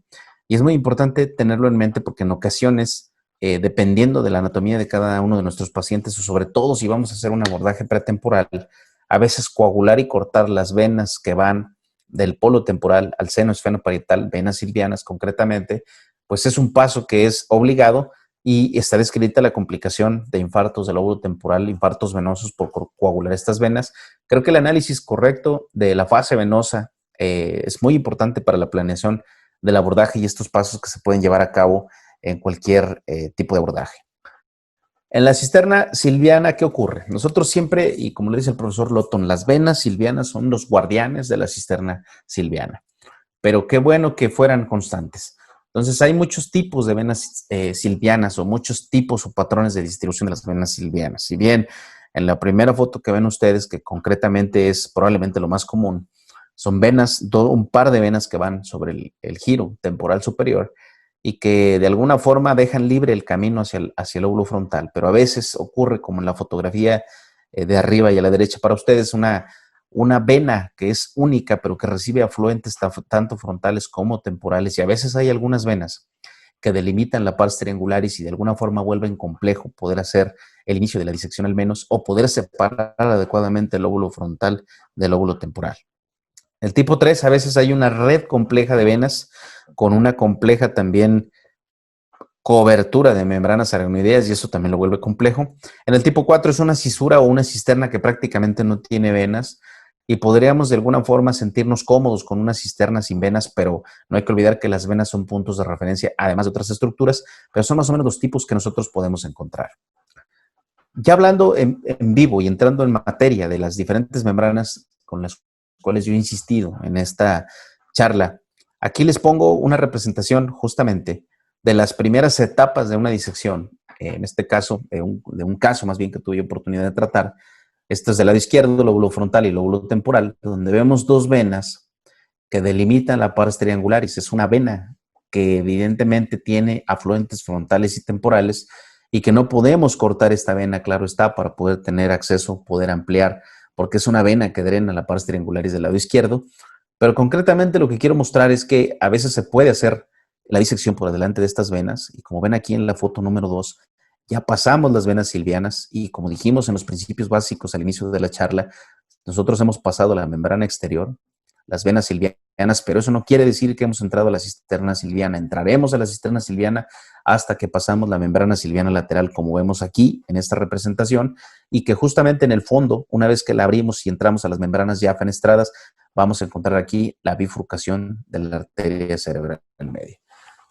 [SPEAKER 2] y es muy importante tenerlo en mente porque en ocasiones dependiendo de la anatomía de cada uno de nuestros pacientes, o sobre todo si vamos a hacer un abordaje pretemporal, a veces coagular y cortar las venas que van del polo temporal al seno esfenoparietal, venas silvianas concretamente, pues es un paso que es obligado y está descrita la complicación de infartos del lóbulo temporal, infartos venosos por coagular estas venas. Creo que el análisis correcto de la fase venosa es muy importante para la planeación del abordaje y estos pasos que se pueden llevar a cabo en cualquier tipo de abordaje. En la cisterna silviana, ¿qué ocurre? Nosotros siempre, y como le dice el profesor Lotton, las venas silvianas son los guardianes de la cisterna silviana, pero qué bueno que fueran constantes. Entonces, hay muchos tipos de venas silvianas o muchos tipos o patrones de distribución de las venas silvianas. Si bien en la primera foto que ven ustedes, que concretamente es probablemente lo más común, son venas, un par de venas que van sobre el giro temporal superior y que de alguna forma dejan libre el camino hacia el lóbulo frontal, pero a veces ocurre como en la fotografía de arriba y a la derecha para ustedes una vena que es única, pero que recibe afluentes tanto frontales como temporales, y a veces hay algunas venas que delimitan la pars triangularis y de alguna forma vuelven complejo poder hacer el inicio de la disección al menos, o poder separar adecuadamente el lóbulo frontal del lóbulo temporal. El tipo 3, a veces hay una red compleja de venas con una compleja también cobertura de membranas aracnoideas y eso también lo vuelve complejo. En el tipo 4 es una cisura o una cisterna que prácticamente no tiene venas y podríamos de alguna forma sentirnos cómodos con una cisterna sin venas, pero no hay que olvidar que las venas son puntos de referencia, además de otras estructuras, pero son más o menos los tipos que nosotros podemos encontrar. Ya hablando en vivo y entrando en materia de las diferentes membranas con las cuales yo he insistido en esta charla, aquí les pongo una representación justamente de las primeras etapas de una disección, en este caso, de un caso más bien que tuve oportunidad de tratar. Esto es del lado izquierdo, lóbulo frontal y lóbulo temporal, donde vemos dos venas que delimitan la pars triangularis. Es una vena que evidentemente tiene afluentes frontales y temporales y que no podemos cortar esta vena, claro está, para poder tener acceso, poder ampliar, porque es una vena que drena la pars triangularis del lado izquierdo. Pero concretamente lo que quiero mostrar es que a veces se puede hacer la disección por delante de estas venas, y como ven aquí en la foto número 2, ya pasamos las venas silvianas y como dijimos en los principios básicos al inicio de la charla, nosotros hemos pasado la membrana exterior, las venas silvianas, pero eso no quiere decir que hemos entrado a la cisterna silviana. Entraremos a la cisterna silviana hasta que pasamos la membrana silviana lateral, como vemos aquí en esta representación, y que justamente en el fondo, una vez que la abrimos y entramos a las membranas ya fenestradas, vamos a encontrar aquí la bifurcación de la arteria cerebral en medio.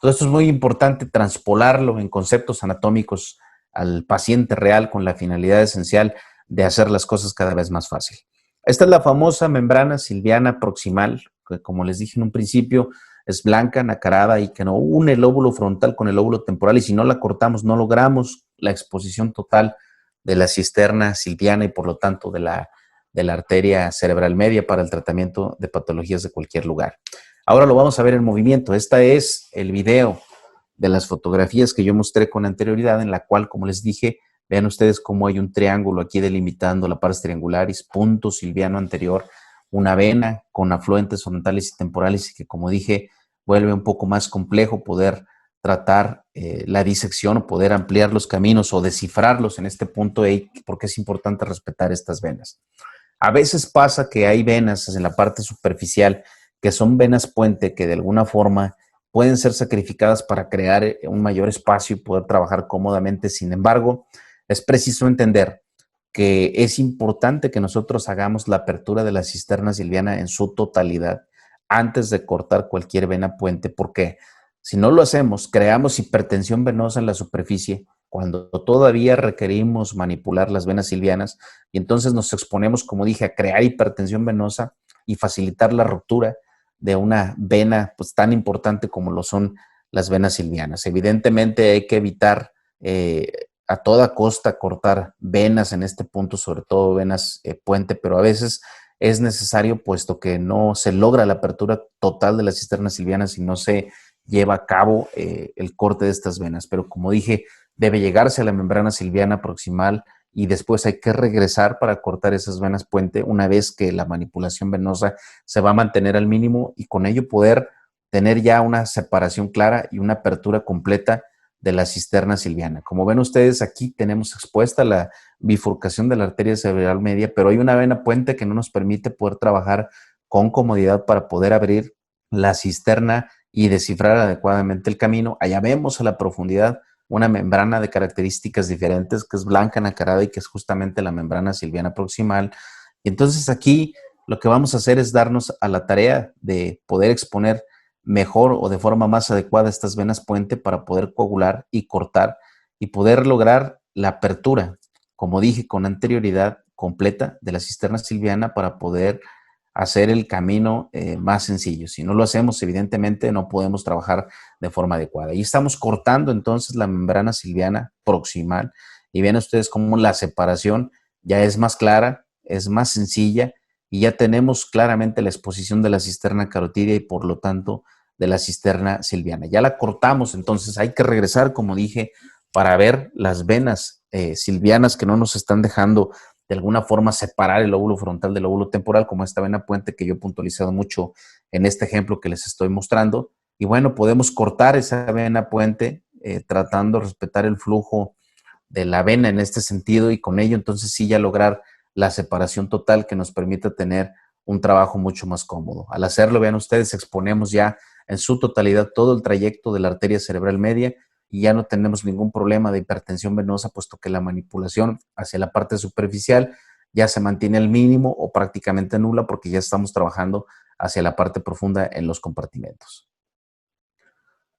[SPEAKER 2] Todo esto es muy importante transpolarlo en conceptos anatómicos al paciente real con la finalidad esencial de hacer las cosas cada vez más fácil. Esta es la famosa membrana silviana proximal, que como les dije en un principio, es blanca, nacarada y que no une el lóbulo frontal con el lóbulo temporal, y si no la cortamos no logramos la exposición total de la cisterna silviana y por lo tanto de la arteria cerebral media para el tratamiento de patologías de cualquier lugar. Ahora lo vamos a ver en movimiento. Este es el video de las fotografías que yo mostré con anterioridad, en la cual, como les dije, vean ustedes cómo hay un triángulo aquí delimitando la pars triangularis, punto silviano anterior, una vena con afluentes frontales y temporales y que, como dije, vuelve un poco más complejo poder tratar la disección o poder ampliar los caminos o descifrarlos en este punto, porque es importante respetar estas venas. A veces pasa que hay venas en la parte superficial que son venas puente que de alguna forma pueden ser sacrificadas para crear un mayor espacio y poder trabajar cómodamente. Sin embargo, es preciso entender que es importante que nosotros hagamos la apertura de la cisterna silviana en su totalidad antes de cortar cualquier vena puente, porque si no lo hacemos, creamos hipertensión venosa en la superficie cuando todavía requerimos manipular las venas silvianas y entonces nos exponemos, como dije, a crear hipertensión venosa y facilitar la ruptura de una vena pues tan importante como lo son las venas silvianas. Evidentemente hay que evitar a toda costa cortar venas en este punto, sobre todo venas puente, pero a veces es necesario puesto que no se logra la apertura total de las cisternas silvianas y no se lleva a cabo el corte de estas venas. Pero como dije, debe llegarse a la membrana silviana proximal y después hay que regresar para cortar esas venas puente una vez que la manipulación venosa se va a mantener al mínimo y con ello poder tener ya una separación clara y una apertura completa de la cisterna silviana. Como ven ustedes, aquí tenemos expuesta la bifurcación de la arteria cerebral media, pero hay una vena puente que no nos permite poder trabajar con comodidad para poder abrir la cisterna y descifrar adecuadamente el camino. Allá vemos a la profundidad una membrana de características diferentes, que es blanca nacarada y que es justamente la membrana silviana proximal. Y entonces aquí lo que vamos a hacer es darnos a la tarea de poder exponer mejor o de forma más adecuada estas venas puente para poder coagular y cortar y poder lograr la apertura, como dije con anterioridad, completa de la cisterna silviana para poder hacer el camino más sencillo. Si no lo hacemos, evidentemente no podemos trabajar de forma adecuada. Y estamos cortando entonces la membrana silviana proximal y ven ustedes cómo la separación ya es más clara, es más sencilla y ya tenemos claramente la exposición de la cisterna carotidia y por lo tanto de la cisterna silviana. Ya la cortamos, entonces hay que regresar, como dije, para ver las venas silvianas que no nos están dejando de alguna forma separar el lóbulo frontal del lóbulo temporal, como esta vena puente que yo he puntualizado mucho en este ejemplo que les estoy mostrando. Y bueno, podemos cortar esa vena puente tratando de respetar el flujo de la vena en este sentido y con ello entonces sí ya lograr la separación total que nos permita tener un trabajo mucho más cómodo. Al hacerlo, vean ustedes, exponemos ya en su totalidad todo el trayecto de la arteria cerebral media y ya no tenemos ningún problema de hipertensión venosa, puesto que la manipulación hacia la parte superficial ya se mantiene al mínimo o prácticamente nula porque ya estamos trabajando hacia la parte profunda en los compartimentos.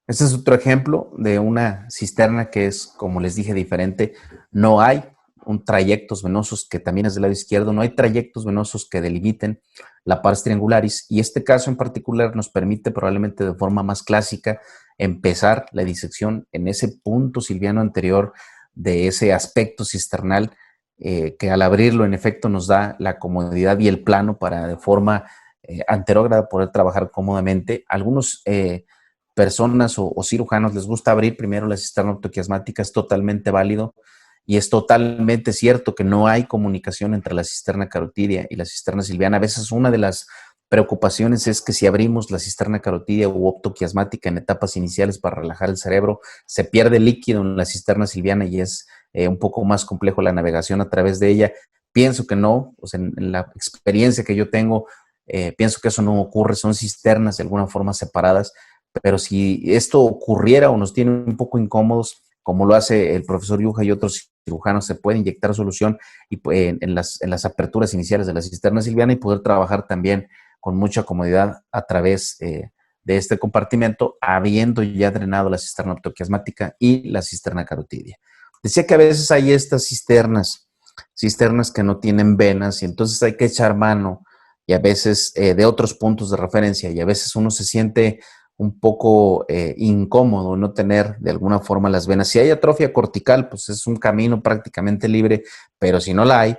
[SPEAKER 2] Este es otro ejemplo de una cisterna que es, como les dije, diferente. No hay trayectos venosos, que también es del lado izquierdo, no hay trayectos venosos que delimiten la pars triangularis y este caso en particular nos permite probablemente de forma más clásica empezar la disección en ese punto silviano anterior de ese aspecto cisternal que al abrirlo en efecto nos da la comodidad y el plano para de forma anterógrada poder trabajar cómodamente. Algunos personas o cirujanos les gusta abrir primero la cisterna octoquiasmática, es totalmente válido y es totalmente cierto que no hay comunicación entre la cisterna carotidia y la cisterna silviana. A veces una de las preocupaciones es que si abrimos la cisterna carotidia u octoquiasmática en etapas iniciales para relajar el cerebro, se pierde líquido en la cisterna silviana y es un poco más complejo la navegación a través de ella. Pienso que no, o sea, en la experiencia que yo tengo, pienso que eso no ocurre, son cisternas de alguna forma separadas, pero si esto ocurriera o nos tiene un poco incómodos, como lo hace el profesor Yuja y otros cirujanos, se puede inyectar solución y, en las aperturas iniciales de la cisterna silviana y poder trabajar también con mucha comodidad a través de este compartimento, habiendo ya drenado la cisterna octoquiasmática y la cisterna carotidia. Decía que a veces hay estas cisternas que no tienen venas y entonces hay que echar mano y a veces de otros puntos de referencia y a veces uno se siente un poco incómodo no tener de alguna forma las venas. Si hay atrofia cortical, pues es un camino prácticamente libre, pero si no la hay,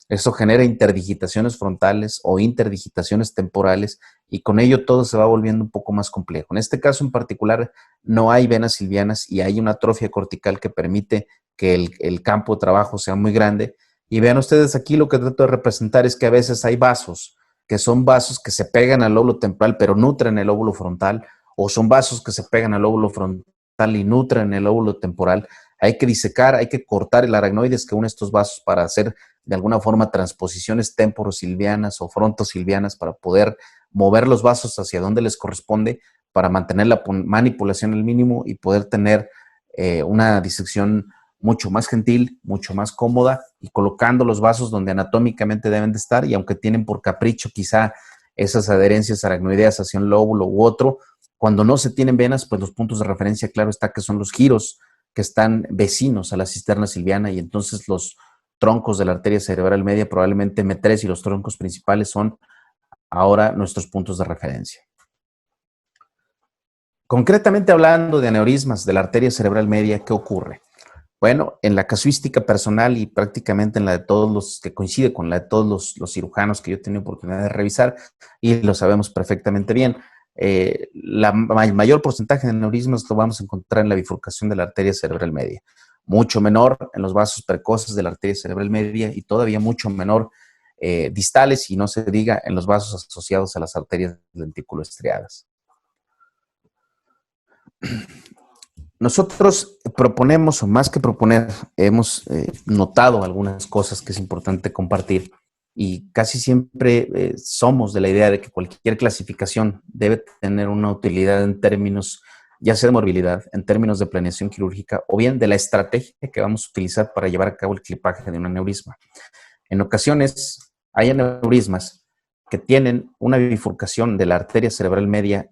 [SPEAKER 2] eso genera interdigitaciones frontales o interdigitaciones temporales y con ello todo se va volviendo un poco más complejo. En este caso en particular no hay venas silvianas y hay una atrofia cortical que permite que el campo de trabajo sea muy grande. Y vean ustedes aquí lo que trato de representar es que a veces hay vasos, que son vasos que se pegan al lóbulo temporal pero nutren el lóbulo frontal, o son vasos que se pegan al lóbulo frontal y nutren el lóbulo temporal. Hay que disecar, hay que cortar el aracnoides que une estos vasos para hacer de alguna forma transposiciones temporosilvianas o frontosilvianas para poder mover los vasos hacia donde les corresponde para mantener la manipulación al mínimo y poder tener una disección mucho más gentil, mucho más cómoda y colocando los vasos donde anatómicamente deben de estar y aunque tienen por capricho quizá esas adherencias aracnoideas hacia un lóbulo u otro, cuando no se tienen venas, pues los puntos de referencia, claro está que son los giros que están vecinos a la cisterna silviana y entonces los troncos de la arteria cerebral media, probablemente M3 y los troncos principales son ahora nuestros puntos de referencia. Concretamente hablando de aneurismas de la arteria cerebral media, ¿qué ocurre? Bueno, en la casuística personal y prácticamente en la de todos los que coincide con la de todos los cirujanos que yo he tenido oportunidad de revisar y lo sabemos perfectamente bien, el mayor porcentaje de aneurismas lo vamos a encontrar en la bifurcación de la arteria cerebral media, mucho menor en los vasos precoces de la arteria cerebral media y todavía mucho menor distales y no se diga en los vasos asociados a las arterias lenticuloestriadas. Nosotros proponemos, o más que proponer, hemos notado algunas cosas que es importante compartir y casi siempre somos de la idea de que cualquier clasificación debe tener una utilidad en términos, ya sea de morbilidad, en términos de planeación quirúrgica o bien de la estrategia que vamos a utilizar para llevar a cabo el clipaje de un aneurisma. En ocasiones hay aneurismas que tienen una bifurcación de la arteria cerebral media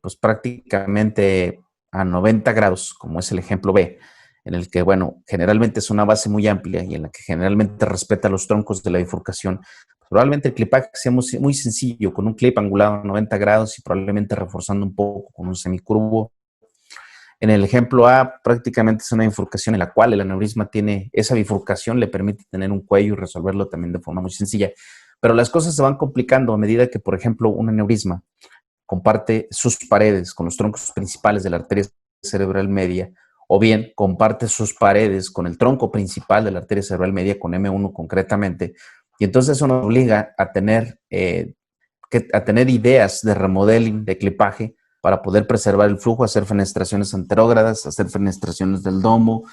[SPEAKER 2] pues prácticamente a 90 grados, como es el ejemplo B, en el que, bueno, generalmente es una base muy amplia y en la que generalmente respeta los troncos de la bifurcación. Probablemente el clipaje sea muy sencillo, con un clip angulado a 90 grados y probablemente reforzando un poco con un semicurvo. En el ejemplo A, prácticamente es una bifurcación en la cual el aneurisma tiene esa bifurcación, le permite tener un cuello y resolverlo también de forma muy sencilla. Pero las cosas se van complicando a medida que, por ejemplo, un aneurisma comparte sus paredes con los troncos principales de la arteria cerebral media, o bien comparte sus paredes con el tronco principal de la arteria cerebral media, con M1 concretamente, y entonces eso nos obliga a tener ideas de remodeling, de clipaje, para poder preservar el flujo, hacer fenestraciones anterógradas, hacer fenestraciones del domo,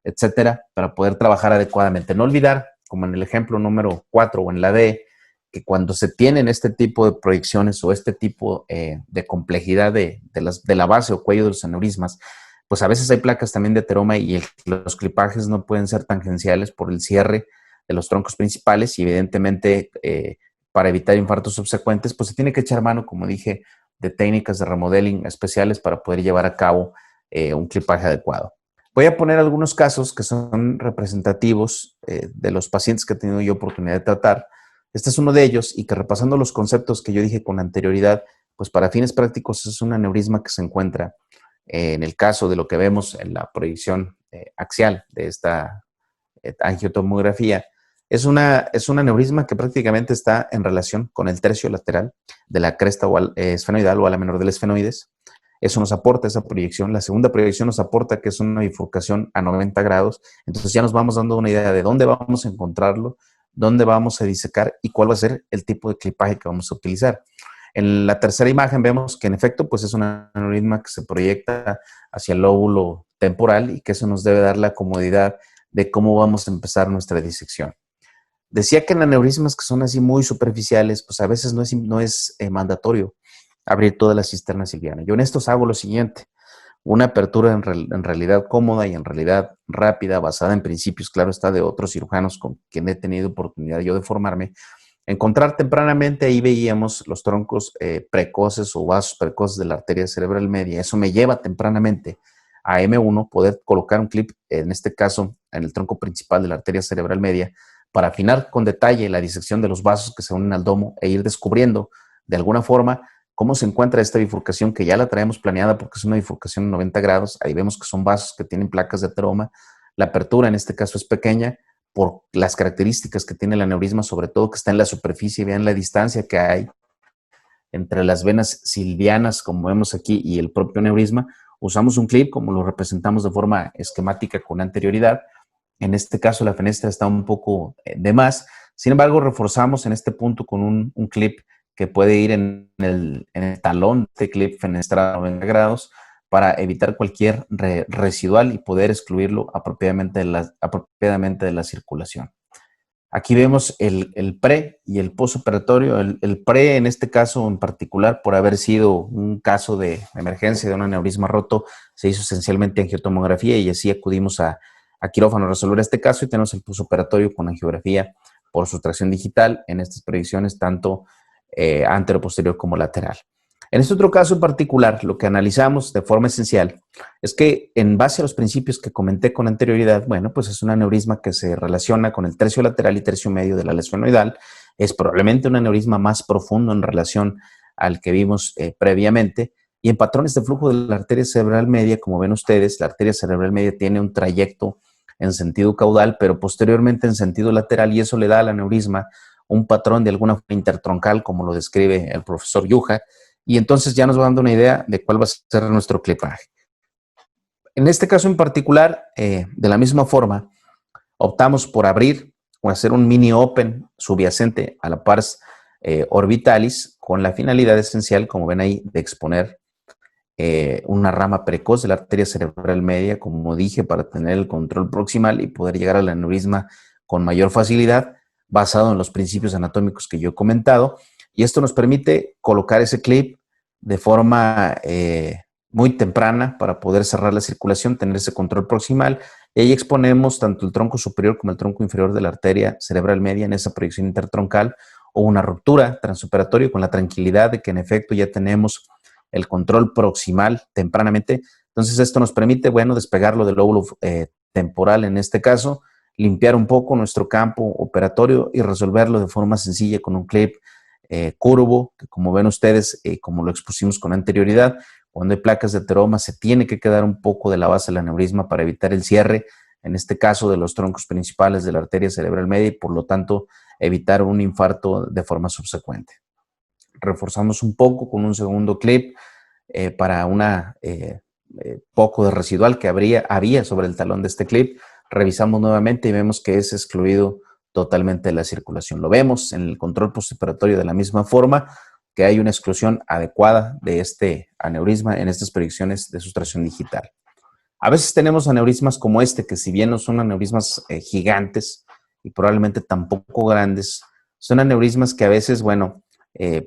[SPEAKER 2] etcétera, para poder trabajar adecuadamente. No olvidar, como en el ejemplo número 4 o en la D, que cuando se tienen este tipo de proyecciones o este tipo de complejidad de la base o cuello de los aneurismas, pues a veces hay placas también de ateroma y los clipajes no pueden ser tangenciales por el cierre de los troncos principales y evidentemente para evitar infartos subsecuentes, pues se tiene que echar mano, como dije, de técnicas de remodeling especiales para poder llevar a cabo un clipaje adecuado. Voy a poner algunos casos que son representativos de los pacientes que he tenido yo oportunidad de tratar. Este es uno de ellos y que repasando los conceptos que yo dije con anterioridad, pues para fines prácticos es un aneurisma que se encuentra en el caso de lo que vemos en la proyección axial de esta angiotomografía. Es un aneurisma que prácticamente está en relación con el tercio lateral de la cresta esfenoidal o ala menor del esfenoides. Eso nos aporta esa proyección. La segunda proyección nos aporta que es una bifurcación a 90 grados. Entonces ya nos vamos dando una idea de dónde vamos a encontrarlo, dónde vamos a disecar y cuál va a ser el tipo de clipaje que vamos a utilizar. En la tercera imagen vemos que en efecto pues es un aneurisma que se proyecta hacia el lóbulo temporal y que eso nos debe dar la comodidad de cómo vamos a empezar nuestra disección. Decía que en aneurismas que son así muy superficiales, pues a veces no es mandatorio abrir toda la cisterna silviana. Yo en estos hago lo siguiente: una apertura en realidad cómoda y en realidad rápida, basada en principios, claro está, de otros cirujanos con quien he tenido oportunidad yo de formarme. Encontrar tempranamente, ahí veíamos los troncos precoces o vasos precoces de la arteria cerebral media. Eso me lleva tempranamente a M1 poder colocar un clip, en este caso en el tronco principal de la arteria cerebral media, para afinar con detalle la disección de los vasos que se unen al domo e ir descubriendo de alguna forma cómo se encuentra esta bifurcación, que ya la traemos planeada porque es una bifurcación de 90 grados. Ahí vemos que son vasos que tienen placas de ateroma. La apertura en este caso es pequeña por las características que tiene el aneurisma, sobre todo que está en la superficie. Vean la distancia que hay entre las venas silvianas, como vemos aquí, y el propio aneurisma. Usamos un clip, como lo representamos de forma esquemática con anterioridad. En este caso la fenestra está un poco de más. Sin embargo, reforzamos en este punto con un clip que puede ir en el talón de este clip fenestrado a 90 grados para evitar cualquier residual y poder excluirlo apropiadamente de la circulación. Aquí vemos el pre y el postoperatorio. El pre, en este caso en particular, por haber sido un caso de emergencia de un aneurisma roto, se hizo esencialmente angiotomografía y así acudimos a quirófano a resolver este caso, y tenemos el postoperatorio con angiografía por sustracción digital en estas proyecciones, tanto antero-posterior como lateral. En este otro caso en particular, lo que analizamos de forma esencial es que en base a los principios que comenté con anterioridad, bueno, pues es un aneurisma que se relaciona con el tercio lateral y tercio medio de la ala esfenoidal. Es probablemente un aneurisma más profundo en relación al que vimos previamente. Y en patrones de flujo de la arteria cerebral media, como ven ustedes, la arteria cerebral media tiene un trayecto en sentido caudal, pero posteriormente en sentido lateral, y eso le da al aneurisma un patrón de alguna forma intertroncal, como lo describe el profesor Yuja, y entonces ya nos va dando una idea de cuál va a ser nuestro clipaje. En este caso en particular, de la misma forma, optamos por abrir o hacer un mini open subyacente a la pars orbitalis con la finalidad esencial, como ven ahí, de exponer una rama precoz de la arteria cerebral media, como dije, para tener el control proximal y poder llegar al aneurisma con mayor facilidad, basado en los principios anatómicos que yo he comentado. Y esto nos permite colocar ese clip de forma muy temprana para poder cerrar la circulación, tener ese control proximal. Y ahí exponemos tanto el tronco superior como el tronco inferior de la arteria cerebral media en esa proyección intertroncal, o una ruptura transoperatoria con la tranquilidad de que en efecto ya tenemos el control proximal tempranamente. Entonces esto nos permite, bueno, despegarlo del lóbulo temporal en este caso, limpiar un poco nuestro campo operatorio y resolverlo de forma sencilla con un clip curvo, que como ven ustedes, como lo expusimos con anterioridad, cuando hay placas de ateroma se tiene que quedar un poco de la base del aneurisma para evitar el cierre, en este caso de los troncos principales de la arteria cerebral media, y por lo tanto evitar un infarto de forma subsecuente. Reforzamos un poco con un segundo clip para una poco de residual que había sobre el talón de este clip. Revisamos nuevamente y vemos que es excluido totalmente de la circulación. Lo vemos en el control postoperatorio de la misma forma, que hay una exclusión adecuada de este aneurisma en estas proyecciones de sustracción digital. A veces tenemos aneurismas como este, que si bien no son aneurismas gigantes y probablemente tampoco grandes, son aneurismas que a veces, bueno,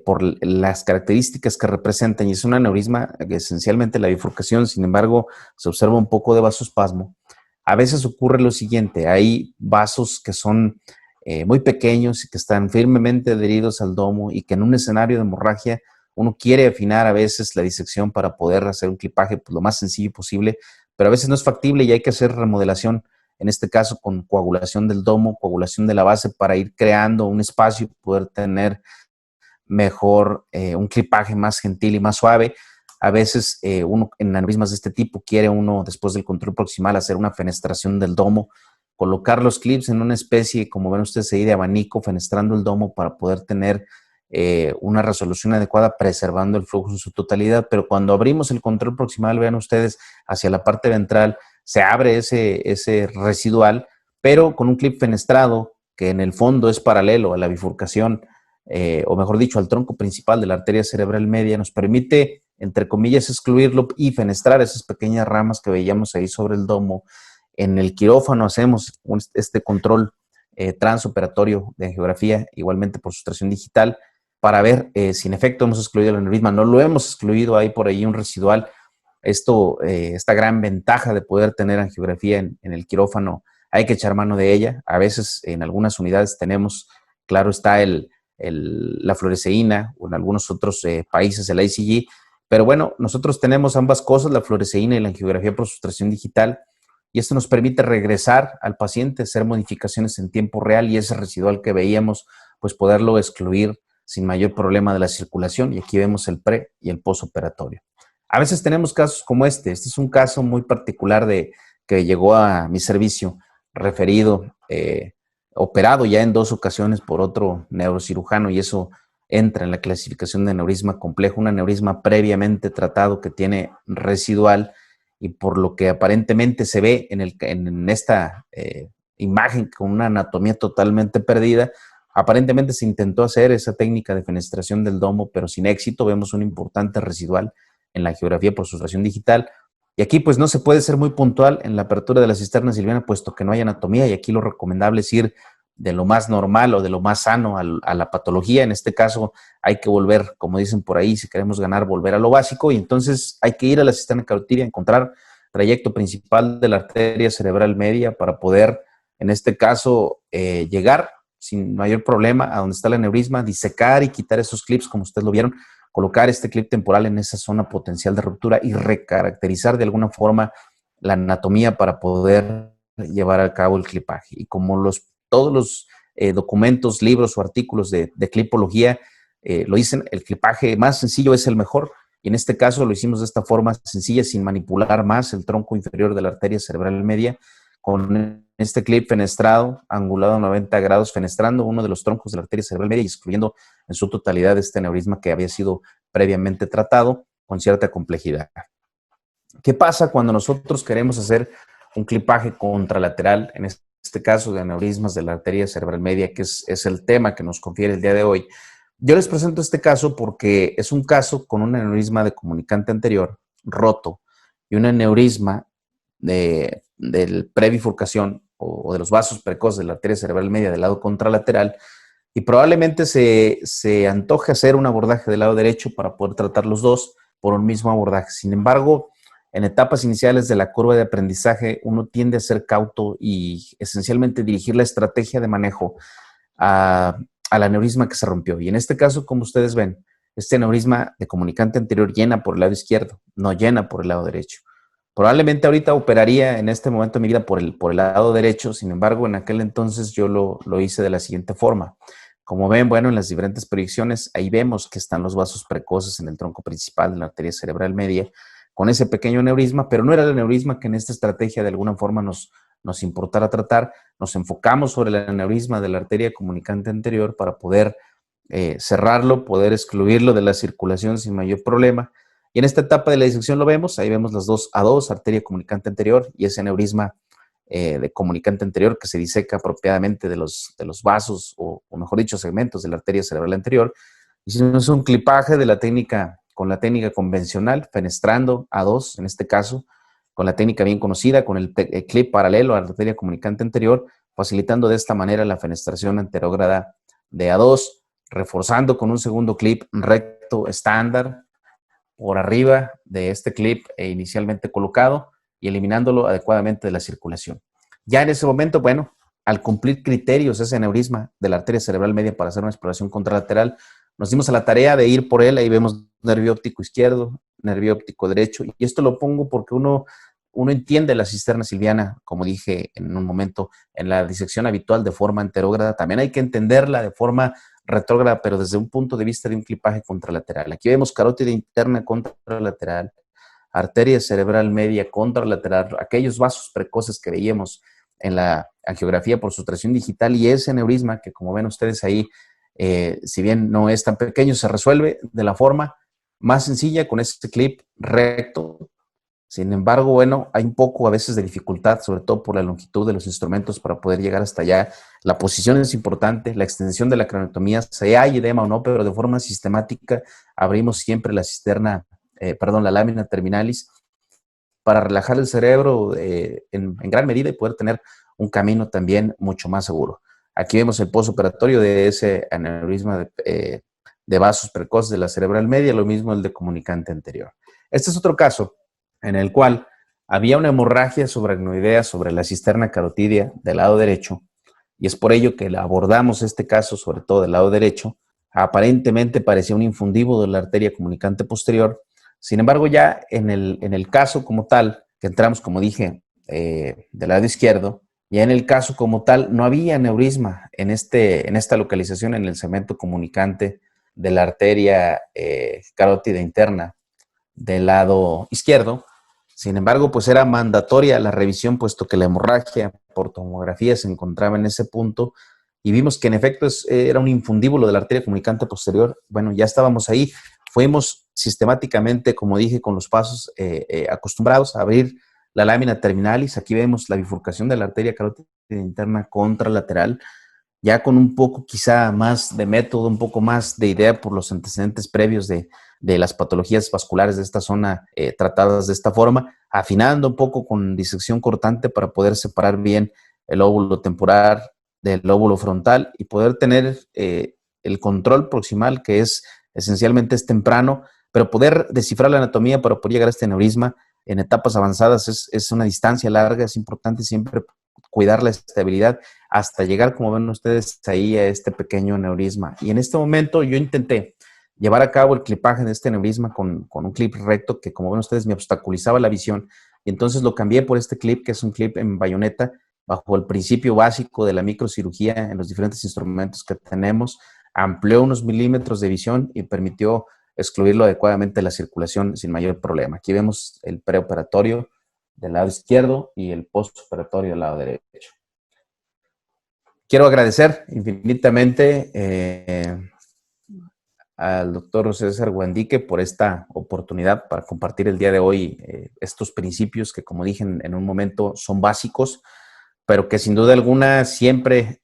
[SPEAKER 2] por las características que representan, y es un aneurisma que esencialmente la bifurcación, sin embargo, se observa un poco de vasoespasmo. A veces ocurre lo siguiente: hay vasos que son muy pequeños y que están firmemente adheridos al domo, y que en un escenario de hemorragia uno quiere afinar a veces la disección para poder hacer un clipaje pues, lo más sencillo posible, pero a veces no es factible y hay que hacer remodelación, en este caso con coagulación del domo, coagulación de la base, para ir creando un espacio y poder tener mejor un clipaje más gentil y más suave. A veces uno en aneurismas de este tipo quiere uno, después del control proximal, hacer una fenestración del domo, colocar los clips en una especie, como ven ustedes ahí, de abanico, fenestrando el domo para poder tener una resolución adecuada, preservando el flujo en su totalidad. Pero cuando abrimos el control proximal, vean ustedes, hacia la parte ventral, se abre ese residual, pero con un clip fenestrado que en el fondo es paralelo a la bifurcación, o mejor dicho, al tronco principal de la arteria cerebral media, nos permite, entre comillas, excluirlo y fenestrar esas pequeñas ramas que veíamos ahí sobre el domo. En el quirófano hacemos este control transoperatorio de angiografía, igualmente por sustracción digital, para ver si en efecto hemos excluido el aneurisma. No lo hemos excluido, hay por ahí un residual. Esta gran ventaja de poder tener angiografía en el quirófano, hay que echar mano de ella. A veces en algunas unidades tenemos, claro está, la fluoresceína, o en algunos otros países el ICG, pero bueno, nosotros tenemos ambas cosas, la fluoresceína y la angiografía por sustracción digital, y esto nos permite regresar al paciente, hacer modificaciones en tiempo real, y ese residual que veíamos, pues poderlo excluir sin mayor problema de la circulación. Y aquí vemos el pre y el postoperatorio. A veces tenemos casos como este es un caso muy particular que llegó a mi servicio, referido, operado ya en 2 ocasiones por otro neurocirujano, y eso entra en la clasificación de aneurisma complejo, un aneurisma previamente tratado que tiene residual, y por lo que aparentemente se ve en esta imagen con una anatomía totalmente perdida, aparentemente se intentó hacer esa técnica de fenestración del domo, pero sin éxito. Vemos un importante residual en la angiografía por sustracción digital. Y aquí pues no se puede ser muy puntual en la apertura de la cisterna silviana, puesto que no hay anatomía, y aquí lo recomendable es ir de lo más normal o de lo más sano a la patología. En este caso hay que volver, como dicen por ahí, si queremos ganar, volver a lo básico, y entonces hay que ir a la cisterna carotidia, encontrar trayecto principal de la arteria cerebral media para poder, en este caso, llegar sin mayor problema a donde está el aneurisma, disecar y quitar esos clips, como ustedes lo vieron, colocar este clip temporal en esa zona potencial de ruptura y recaracterizar de alguna forma la anatomía para poder llevar a cabo el clipaje. Y como todos los documentos, libros o artículos de clipología lo dicen, el clipaje más sencillo es el mejor, y en este caso lo hicimos de esta forma sencilla, sin manipular más el tronco inferior de la arteria cerebral media, con este clip fenestrado, angulado a 90 grados, fenestrando uno de los troncos de la arteria cerebral media y excluyendo en su totalidad este aneurisma que había sido previamente tratado con cierta complejidad. ¿Qué pasa cuando nosotros queremos hacer un clipaje contralateral, en este caso de aneurismas de la arteria cerebral media, que es el tema que nos confiere el día de hoy? Yo les presento este caso porque es un caso con un aneurisma de comunicante anterior, roto y un aneurisma del prebifurcación o de los vasos precoces de la arteria cerebral media del lado contralateral, y probablemente se antoje hacer un abordaje del lado derecho para poder tratar los dos por un mismo abordaje. Sin embargo, en etapas iniciales de la curva de aprendizaje, uno tiende a ser cauto y esencialmente dirigir la estrategia de manejo al aneurisma que se rompió. Y en este caso, como ustedes ven, este aneurisma de comunicante anterior llena por el lado izquierdo, no llena por el lado derecho. Probablemente ahorita operaría en este momento de mi vida por el lado derecho, sin embargo, en aquel entonces yo lo hice de la siguiente forma. Como ven, bueno, en las diferentes proyecciones, ahí vemos que están los vasos precoces en el tronco principal de la arteria cerebral media, con ese pequeño aneurisma, pero no era el aneurisma que en esta estrategia de alguna forma nos importara tratar. Nos enfocamos sobre el aneurisma de la arteria comunicante anterior para poder cerrarlo, poder excluirlo de la circulación sin mayor problema. Y en esta etapa de la disección lo vemos, ahí vemos las dos A2, arteria comunicante anterior, y ese aneurisma de comunicante anterior que se diseca apropiadamente de los vasos, o mejor dicho, segmentos de la arteria cerebral anterior. Hicimos un clipaje de la técnica, con la técnica convencional, fenestrando A2 en este caso, con la técnica bien conocida, con el clip paralelo a la arteria comunicante anterior, facilitando de esta manera la fenestración anterógrada de A2, reforzando con un segundo clip recto estándar por arriba de este clip inicialmente colocado y eliminándolo adecuadamente de la circulación. Ya en ese momento, bueno, al cumplir criterios ese aneurisma de la arteria cerebral media para hacer una exploración contralateral, nos dimos a la tarea de ir por él. Ahí vemos nervio óptico izquierdo, nervio óptico derecho, y esto lo pongo porque uno entiende la cisterna silviana, como dije en un momento, en la disección habitual de forma anterógrada. También hay que entenderla de forma retrógrada, pero desde un punto de vista de un clipaje contralateral. Aquí vemos carótida interna contralateral, arteria cerebral media contralateral, aquellos vasos precoces que veíamos en la angiografía por sustracción digital, y ese aneurisma que, como ven ustedes ahí, si bien no es tan pequeño, se resuelve de la forma más sencilla con este clip recto. Sin embargo, bueno, hay un poco a veces de dificultad, sobre todo por la longitud de los instrumentos para poder llegar hasta allá. La posición es importante, la extensión de la craniotomía, sea hay edema o no, pero de forma sistemática abrimos siempre la cisterna, la lámina terminalis, para relajar el cerebro en gran medida y poder tener un camino también mucho más seguro. Aquí vemos el postoperatorio de ese aneurisma de vasos precoces de la cerebral media, lo mismo el de comunicante anterior. Este es otro caso en el cual había una hemorragia subaracnoidea sobre la cisterna carotidia del lado derecho, y es por ello que abordamos este caso, sobre todo del lado derecho. Aparentemente parecía un infundivo de la arteria comunicante posterior. Sin embargo, ya en el caso como tal, que entramos, como dije, del lado izquierdo, ya en el caso como tal no había aneurisma en esta localización en el segmento comunicante de la arteria carótida interna del lado izquierdo. Sin embargo, pues era mandatoria la revisión, puesto que la hemorragia por tomografía se encontraba en ese punto, y vimos que en efecto era un infundíbulo de la arteria comunicante posterior. Bueno, ya estábamos ahí. Fuimos sistemáticamente, como dije, con los pasos acostumbrados a abrir la lámina terminalis. Aquí vemos la bifurcación de la arteria carótida interna contralateral, ya con un poco quizá más de método, un poco más de idea por los antecedentes previos de las patologías vasculares de esta zona tratadas de esta forma, afinando un poco con disección cortante para poder separar bien el lóbulo temporal del lóbulo frontal y poder tener el control proximal, que esencialmente es temprano, pero poder descifrar la anatomía para poder llegar a este aneurisma en etapas avanzadas es una distancia larga. Es importante siempre cuidar la estabilidad hasta llegar, como ven ustedes ahí, a este pequeño aneurisma. Y en este momento yo intenté llevar a cabo el clipaje de este aneurisma con un clip recto que, como ven ustedes, me obstaculizaba la visión, y entonces lo cambié por este clip, que es un clip en bayoneta, bajo el principio básico de la microcirugía en los diferentes instrumentos que tenemos. Amplió unos milímetros de visión y permitió excluirlo adecuadamente de la circulación sin mayor problema. Aquí vemos el preoperatorio del lado izquierdo y el postoperatorio del lado derecho. Quiero agradecer infinitamente al doctor César Guandique por esta oportunidad para compartir el día de hoy estos principios que, como dije en un momento, son básicos, pero que sin duda alguna siempre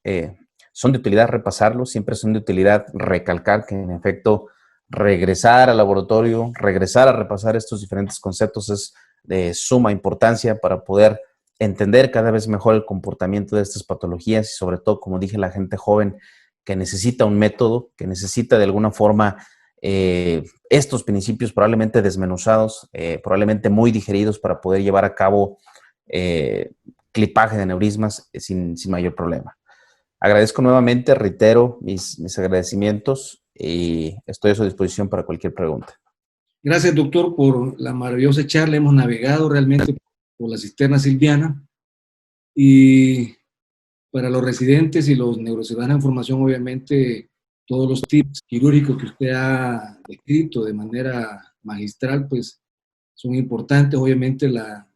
[SPEAKER 2] son de utilidad repasarlos, siempre son de utilidad recalcar que en efecto regresar al laboratorio, regresar a repasar estos diferentes conceptos es de suma importancia para poder entender cada vez mejor el comportamiento de estas patologías y sobre todo, como dije, la gente joven que necesita un método, que necesita de alguna forma estos principios probablemente desmenuzados, probablemente muy digeridos para poder llevar a cabo clipaje de neurismas sin mayor problema. Agradezco nuevamente, reitero mis agradecimientos y estoy a su disposición para cualquier pregunta.
[SPEAKER 1] Gracias, doctor, por la maravillosa charla. Hemos navegado realmente por la cisterna silviana y para los residentes y los neurociudadanos en formación, obviamente, todos los tips quirúrgicos que usted ha descrito de manera magistral, pues son importantes. Obviamente, la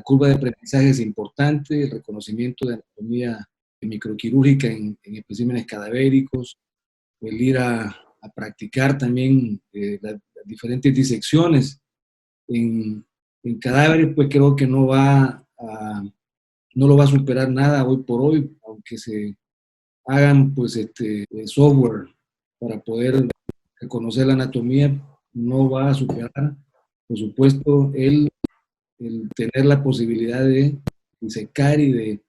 [SPEAKER 1] curva de aprendizaje es importante, el reconocimiento de anatomía microquirúrgica en especímenes cadavéricos, el ir a practicar también las diferentes disecciones en cadáveres, pues creo que no lo va a superar nada hoy por hoy, aunque se hagan pues software para poder reconocer la anatomía, no va a superar, por supuesto, el tener la posibilidad de disecar y de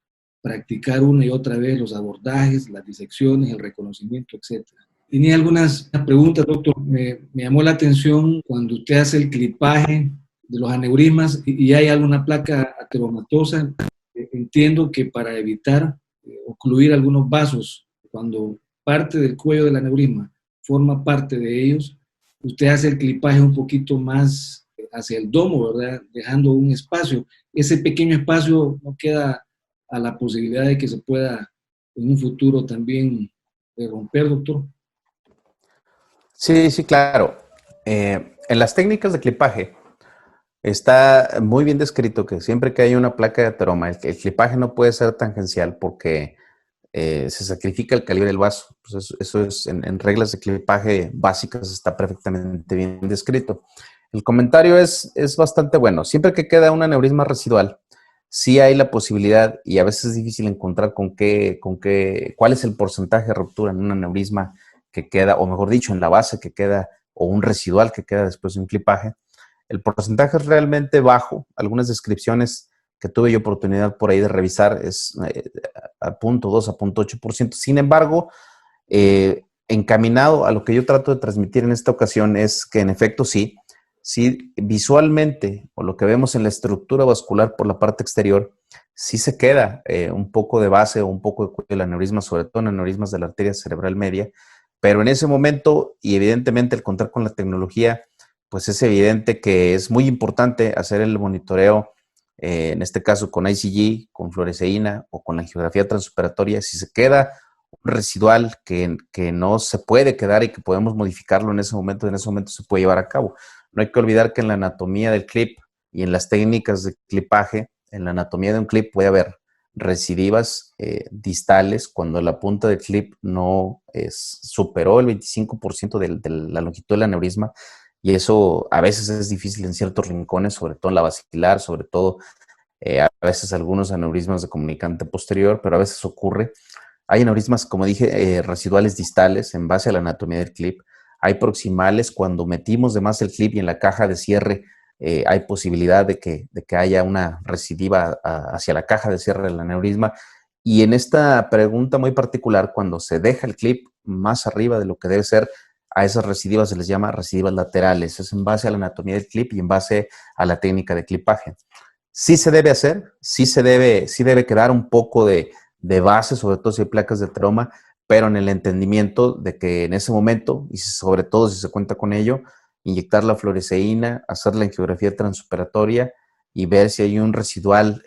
[SPEAKER 1] practicar una y otra vez los abordajes, las disecciones, el reconocimiento, etc. Tenía algunas preguntas, doctor. Me llamó la atención cuando usted hace el clipaje de los aneurismas y hay alguna placa ateromatosa. Entiendo que para evitar ocluir algunos vasos, cuando parte del cuello del aneurisma forma parte de ellos, usted hace el clipaje un poquito más hacia el domo, ¿verdad? Dejando un espacio. Ese pequeño espacio no queda a la posibilidad de que se pueda en un futuro también romper, doctor.
[SPEAKER 2] Sí, sí, claro. En las técnicas de clipaje está muy bien descrito que siempre que hay una placa de ateroma, el clipaje no puede ser tangencial porque se sacrifica el calibre del vaso. Pues eso es en reglas de clipaje básicas está perfectamente bien descrito. El comentario es bastante bueno. Siempre que queda un aneurisma residual, sí hay la posibilidad, y a veces es difícil encontrar cuál es el porcentaje de ruptura en un aneurisma que queda, o mejor dicho, en la base que queda, o un residual que queda después de un clipaje. El porcentaje es realmente bajo. Algunas descripciones que tuve yo oportunidad por ahí de revisar es a 0.2 a 0.8%. Sin embargo, encaminado a lo que yo trato de transmitir en esta ocasión es que en efecto sí visualmente o lo que vemos en la estructura vascular por la parte exterior, sí se queda un poco de base o un poco de cuello del aneurisma, sobre todo en aneurismas de la arteria cerebral media, pero en ese momento y evidentemente al contar con la tecnología, pues es evidente que es muy importante hacer el monitoreo, en este caso con ICG, con fluoresceína o con la angiografía transoperatoria. Si se queda un residual que no se puede quedar y que podemos modificarlo en ese momento se puede llevar a cabo. No hay que olvidar que en la anatomía del clip y en las técnicas de clipaje, en la anatomía de un clip puede haber recidivas distales cuando la punta del clip no superó el 25% de la longitud del aneurisma, y eso a veces es difícil en ciertos rincones, sobre todo en la basilar, sobre todo a veces algunos aneurismas de comunicante posterior, pero a veces ocurre. Hay aneurismas, como dije, residuales distales en base a la anatomía del clip. Hay proximales cuando metimos de más el clip y en la caja de cierre hay posibilidad de que haya una recidiva hacia la caja de cierre del aneurisma. Y en esta pregunta muy particular, cuando se deja el clip más arriba de lo que debe ser, a esas recidivas se les llama recidivas laterales. Es en base a la anatomía del clip y en base a la técnica de clipaje. Sí se debe hacer, sí debe quedar un poco de base, sobre todo si hay placas de ateroma, pero en el entendimiento de que en ese momento, y sobre todo si se cuenta con ello, inyectar la fluoresceína, hacer la angiografía transoperatoria y ver si hay un residual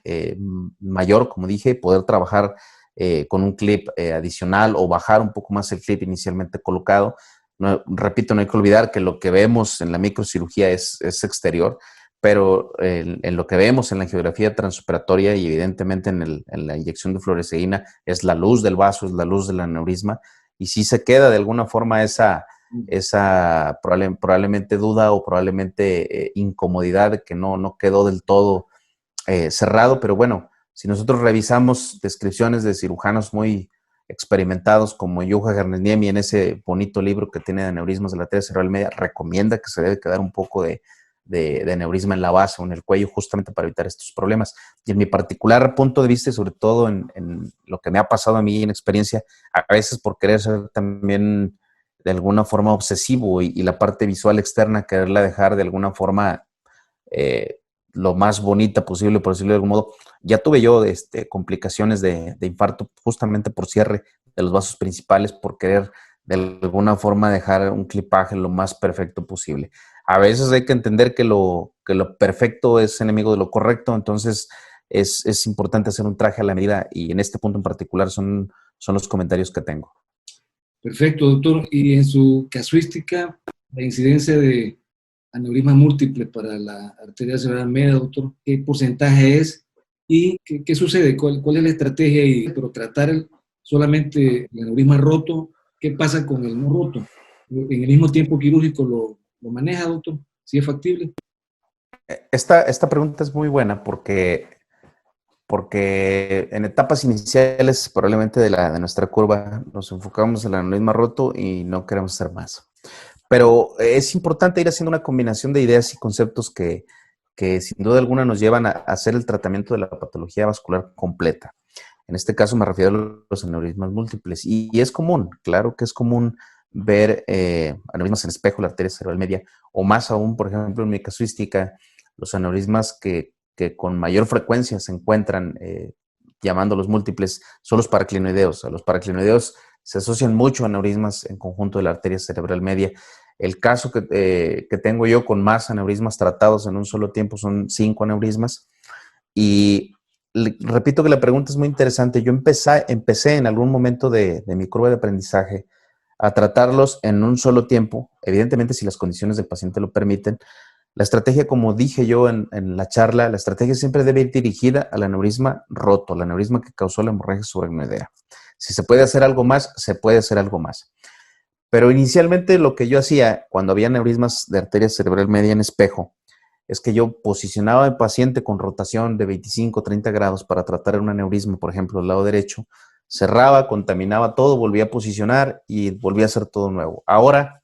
[SPEAKER 2] mayor, como dije, poder trabajar con un clip adicional o bajar un poco más el clip inicialmente colocado. No, repito, no hay que olvidar que lo que vemos en la microcirugía es exterior, pero en lo que vemos en la angiografía transoperatoria y evidentemente en la inyección de fluoresceína es la luz del vaso, es la luz del aneurisma, y si se queda de alguna forma esa probablemente duda o probablemente incomodidad de que no quedó del todo cerrado, pero bueno, si nosotros revisamos descripciones de cirujanos muy experimentados como Yuja Garniemi en ese bonito libro que tiene de aneurismas de la arteria cerebral media, recomienda que se debe quedar un poco de aneurisma en la base o en el cuello justamente para evitar estos problemas. Y en mi particular punto de vista y sobre todo en lo que me ha pasado a mí en experiencia, a veces por querer ser también de alguna forma obsesivo y la parte visual externa quererla dejar de alguna forma lo más bonita posible, por decirlo de algún modo. Ya tuve yo complicaciones de infarto justamente por cierre de los vasos principales, por querer de alguna forma dejar un clipaje lo más perfecto posible. A veces hay que entender que lo perfecto es enemigo de lo correcto, entonces es importante hacer un traje a la medida y en este punto en particular son los comentarios que tengo.
[SPEAKER 1] Perfecto, doctor. Y en su casuística, la incidencia de aneurisma múltiple para la arteria cerebral media, doctor, ¿qué porcentaje es? ¿Y qué sucede? ¿Cuál es la estrategia ahí? Pero tratar solamente el aneurisma roto, ¿qué pasa con el no roto? ¿En el mismo tiempo quirúrgico lo maneja, doctor? ¿Sí es factible?
[SPEAKER 2] Esta pregunta es muy buena porque en etapas iniciales probablemente de nuestra curva nos enfocamos en el aneurisma roto y no queremos hacer más. Pero es importante ir haciendo una combinación de ideas y conceptos que sin duda alguna nos llevan a hacer el tratamiento de la patología vascular completa. En este caso me refiero a los aneurismas múltiples. Y es común, claro que es común ver aneurismas en espejo, la arteria cerebral media, o más aún, por ejemplo, en mi casuística, los aneurismas que con mayor frecuencia se encuentran, llamándolos múltiples, son los paraclinoideos. A los paraclinoideos se asocian mucho a aneurismas en conjunto de la arteria cerebral media. El caso que tengo yo con más aneurismas tratados en un solo tiempo son 5 aneurismas. Y repito que la pregunta es muy interesante. Yo empecé en algún momento de mi curva de aprendizaje a tratarlos en un solo tiempo, evidentemente si las condiciones del paciente lo permiten. La estrategia, como dije yo en la charla, la estrategia siempre debe ir dirigida al aneurisma roto, al aneurisma que causó la hemorragia subaracnoidea. Si se puede hacer algo más, se puede hacer algo más. Pero inicialmente lo que yo hacía cuando había aneurismas de arteria cerebral media en espejo es que yo posicionaba al paciente con rotación de 25 30 grados para tratar un aneurisma, por ejemplo, del lado derecho, cerraba, contaminaba todo, volvía a posicionar y volvía a hacer todo nuevo. Ahora,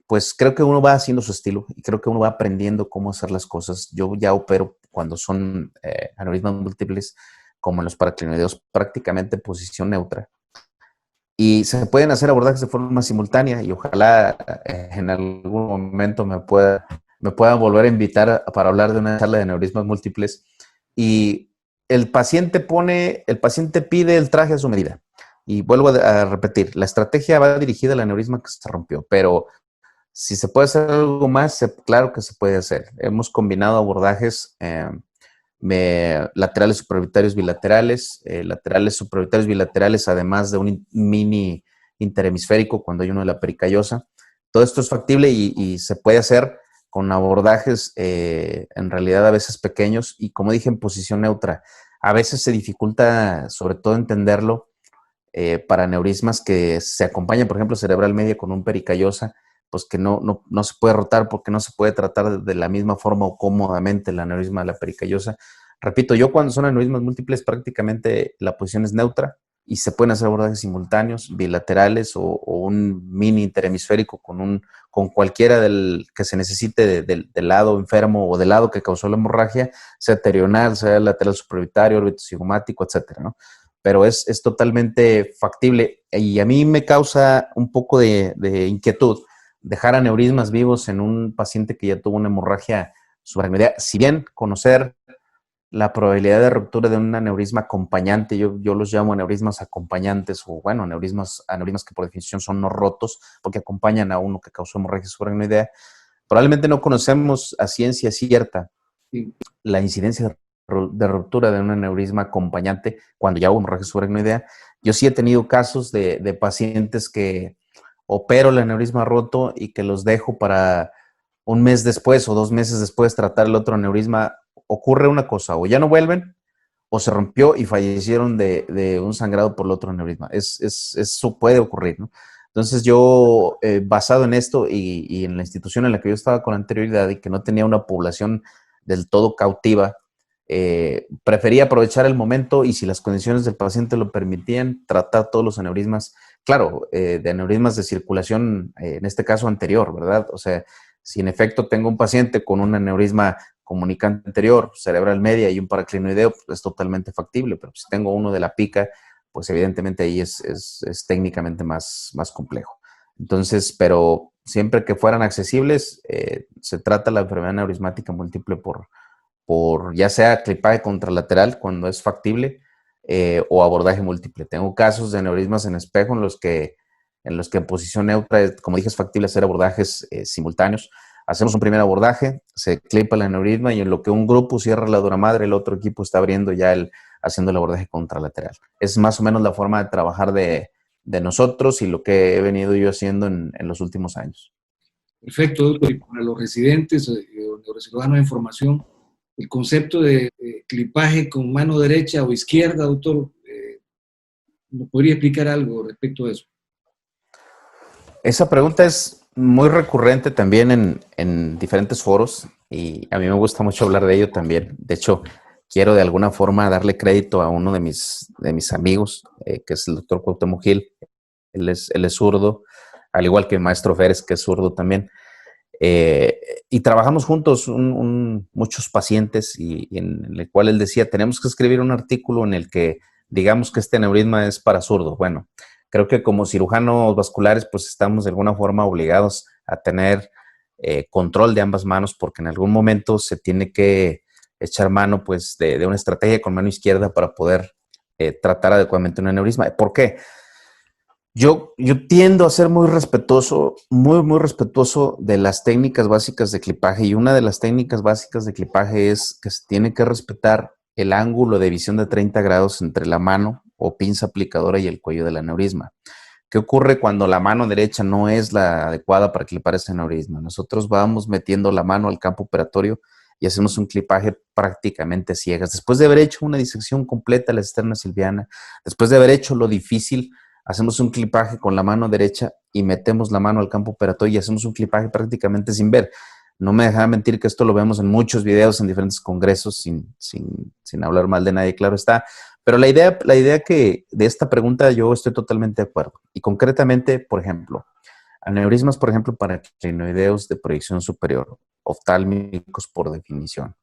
[SPEAKER 2] pues creo que uno va haciendo su estilo y creo que uno va aprendiendo cómo hacer las cosas. Yo ya opero cuando son aneurismas múltiples, como en los paraclinoideos, prácticamente posición neutra. Y se pueden hacer abordajes de forma simultánea y ojalá en algún momento me puedan volver a invitar para hablar de una charla de aneurismas múltiples. Y el paciente pide el traje a su medida. Y vuelvo a repetir, la estrategia va dirigida al aneurisma que se rompió, pero si se puede hacer algo más, claro que se puede hacer. Hemos combinado abordajes laterales supraorbitarios bilaterales, laterales supraorbitarios bilaterales, además de un mini interhemisférico cuando hay uno de la pericallosa. Todo esto es factible y se puede hacer con abordajes en realidad a veces pequeños y como dije en posición neutra. A veces se dificulta sobre todo entenderlo para aneurismas que se acompañan, por ejemplo, cerebral media con un pericallosa, pues que no se puede rotar porque no se puede tratar de la misma forma o cómodamente el aneurisma de la pericallosa. Repito, yo cuando son aneurismas múltiples prácticamente la posición es neutra y se pueden hacer abordajes simultáneos, bilaterales o un mini interhemisférico con cualquiera que se necesite del lado enfermo o del lado que causó la hemorragia, sea terional, sea lateral supraorbitario, orbitocigomático, etcétera, ¿no? Pero es totalmente factible y a mí me causa un poco de inquietud dejar aneurismas vivos en un paciente que ya tuvo una hemorragia subaracnoidea. Si bien conocer la probabilidad de ruptura de un aneurisma acompañante, yo los llamo aneurismas acompañantes o bueno, aneurismas que por definición son no rotos porque acompañan a uno que causó hemorragia subaracnoidea, probablemente no conocemos a ciencia cierta la incidencia de ruptura de un aneurisma acompañante cuando ya hubo hemorragia subaracnoidea. Yo sí he tenido casos de pacientes que opero el aneurisma roto y que los dejo para un mes después o 2 meses después tratar el otro aneurisma, ocurre una cosa, o ya no vuelven, o se rompió y fallecieron de un sangrado por el otro aneurisma. Eso puede ocurrir, ¿no? Entonces yo, basado en esto y en la institución en la que yo estaba con anterioridad y que no tenía una población del todo cautiva, prefería aprovechar el momento y si las condiciones del paciente lo permitían, tratar todos los aneurismas, claro, de aneurismas de circulación, en este caso anterior, ¿verdad? O sea, si en efecto tengo un paciente con un aneurisma comunicante anterior, cerebral media y un paraclinoideo, pues es totalmente factible, pero si tengo uno de la pica, pues evidentemente ahí es técnicamente más complejo. Entonces, pero siempre que fueran accesibles, se trata la enfermedad aneurismática múltiple por ya sea clipaje contralateral cuando es factible o abordaje múltiple. Tengo casos de aneurismas en espejo en los que en posición neutra, como dije, es factible hacer abordajes simultáneos. Hacemos un primer abordaje, se clipa el aneurisma y en lo que un grupo cierra la dura madre, el otro equipo está abriendo ya haciendo el abordaje contralateral. Es más o menos la forma de trabajar de nosotros y lo que he venido yo haciendo en los últimos años.
[SPEAKER 1] Perfecto, doctor. Y para los residentes o neurocirujanos en formación, el concepto de clipaje con mano derecha o izquierda, doctor, ¿me podría explicar algo respecto a eso?
[SPEAKER 2] Esa pregunta es muy recurrente también en diferentes foros y a mí me gusta mucho hablar de ello también. De hecho, quiero de alguna forma darle crédito a uno de mis amigos, que es el doctor Cuauhtémoc Gil. Él es zurdo, al igual que el maestro Férez, que es zurdo también. Y trabajamos juntos muchos pacientes y en el cual él decía, tenemos que escribir un artículo en el que digamos que este aneurisma es para zurdo. Bueno, creo que como cirujanos vasculares pues estamos de alguna forma obligados a tener control de ambas manos porque en algún momento se tiene que echar mano pues de una estrategia con mano izquierda para poder tratar adecuadamente un aneurisma. ¿Por qué? Yo tiendo a ser muy respetuoso, muy respetuoso de las técnicas básicas de clipaje y una de las técnicas básicas de clipaje es que se tiene que respetar el ángulo de visión de 30 grados entre la mano o pinza aplicadora y el cuello del aneurisma. ¿Qué ocurre cuando la mano derecha no es la adecuada para clipar ese aneurisma? Nosotros vamos metiendo la mano al campo operatorio y hacemos un clipaje prácticamente ciegas. Después de haber hecho una disección completa de la cisterna silviana, después de haber hecho lo difícil, hacemos un clipaje con la mano derecha y metemos la mano al campo operatorio y hacemos un clipaje prácticamente sin ver. No me dejará mentir que esto lo vemos en muchos videos, en diferentes congresos, sin hablar mal de nadie, claro está. Pero la idea que de esta pregunta yo estoy totalmente de acuerdo. Y concretamente, por ejemplo, aneurismas, por ejemplo, paraclinoideos de proyección superior, oftálmicos por definición,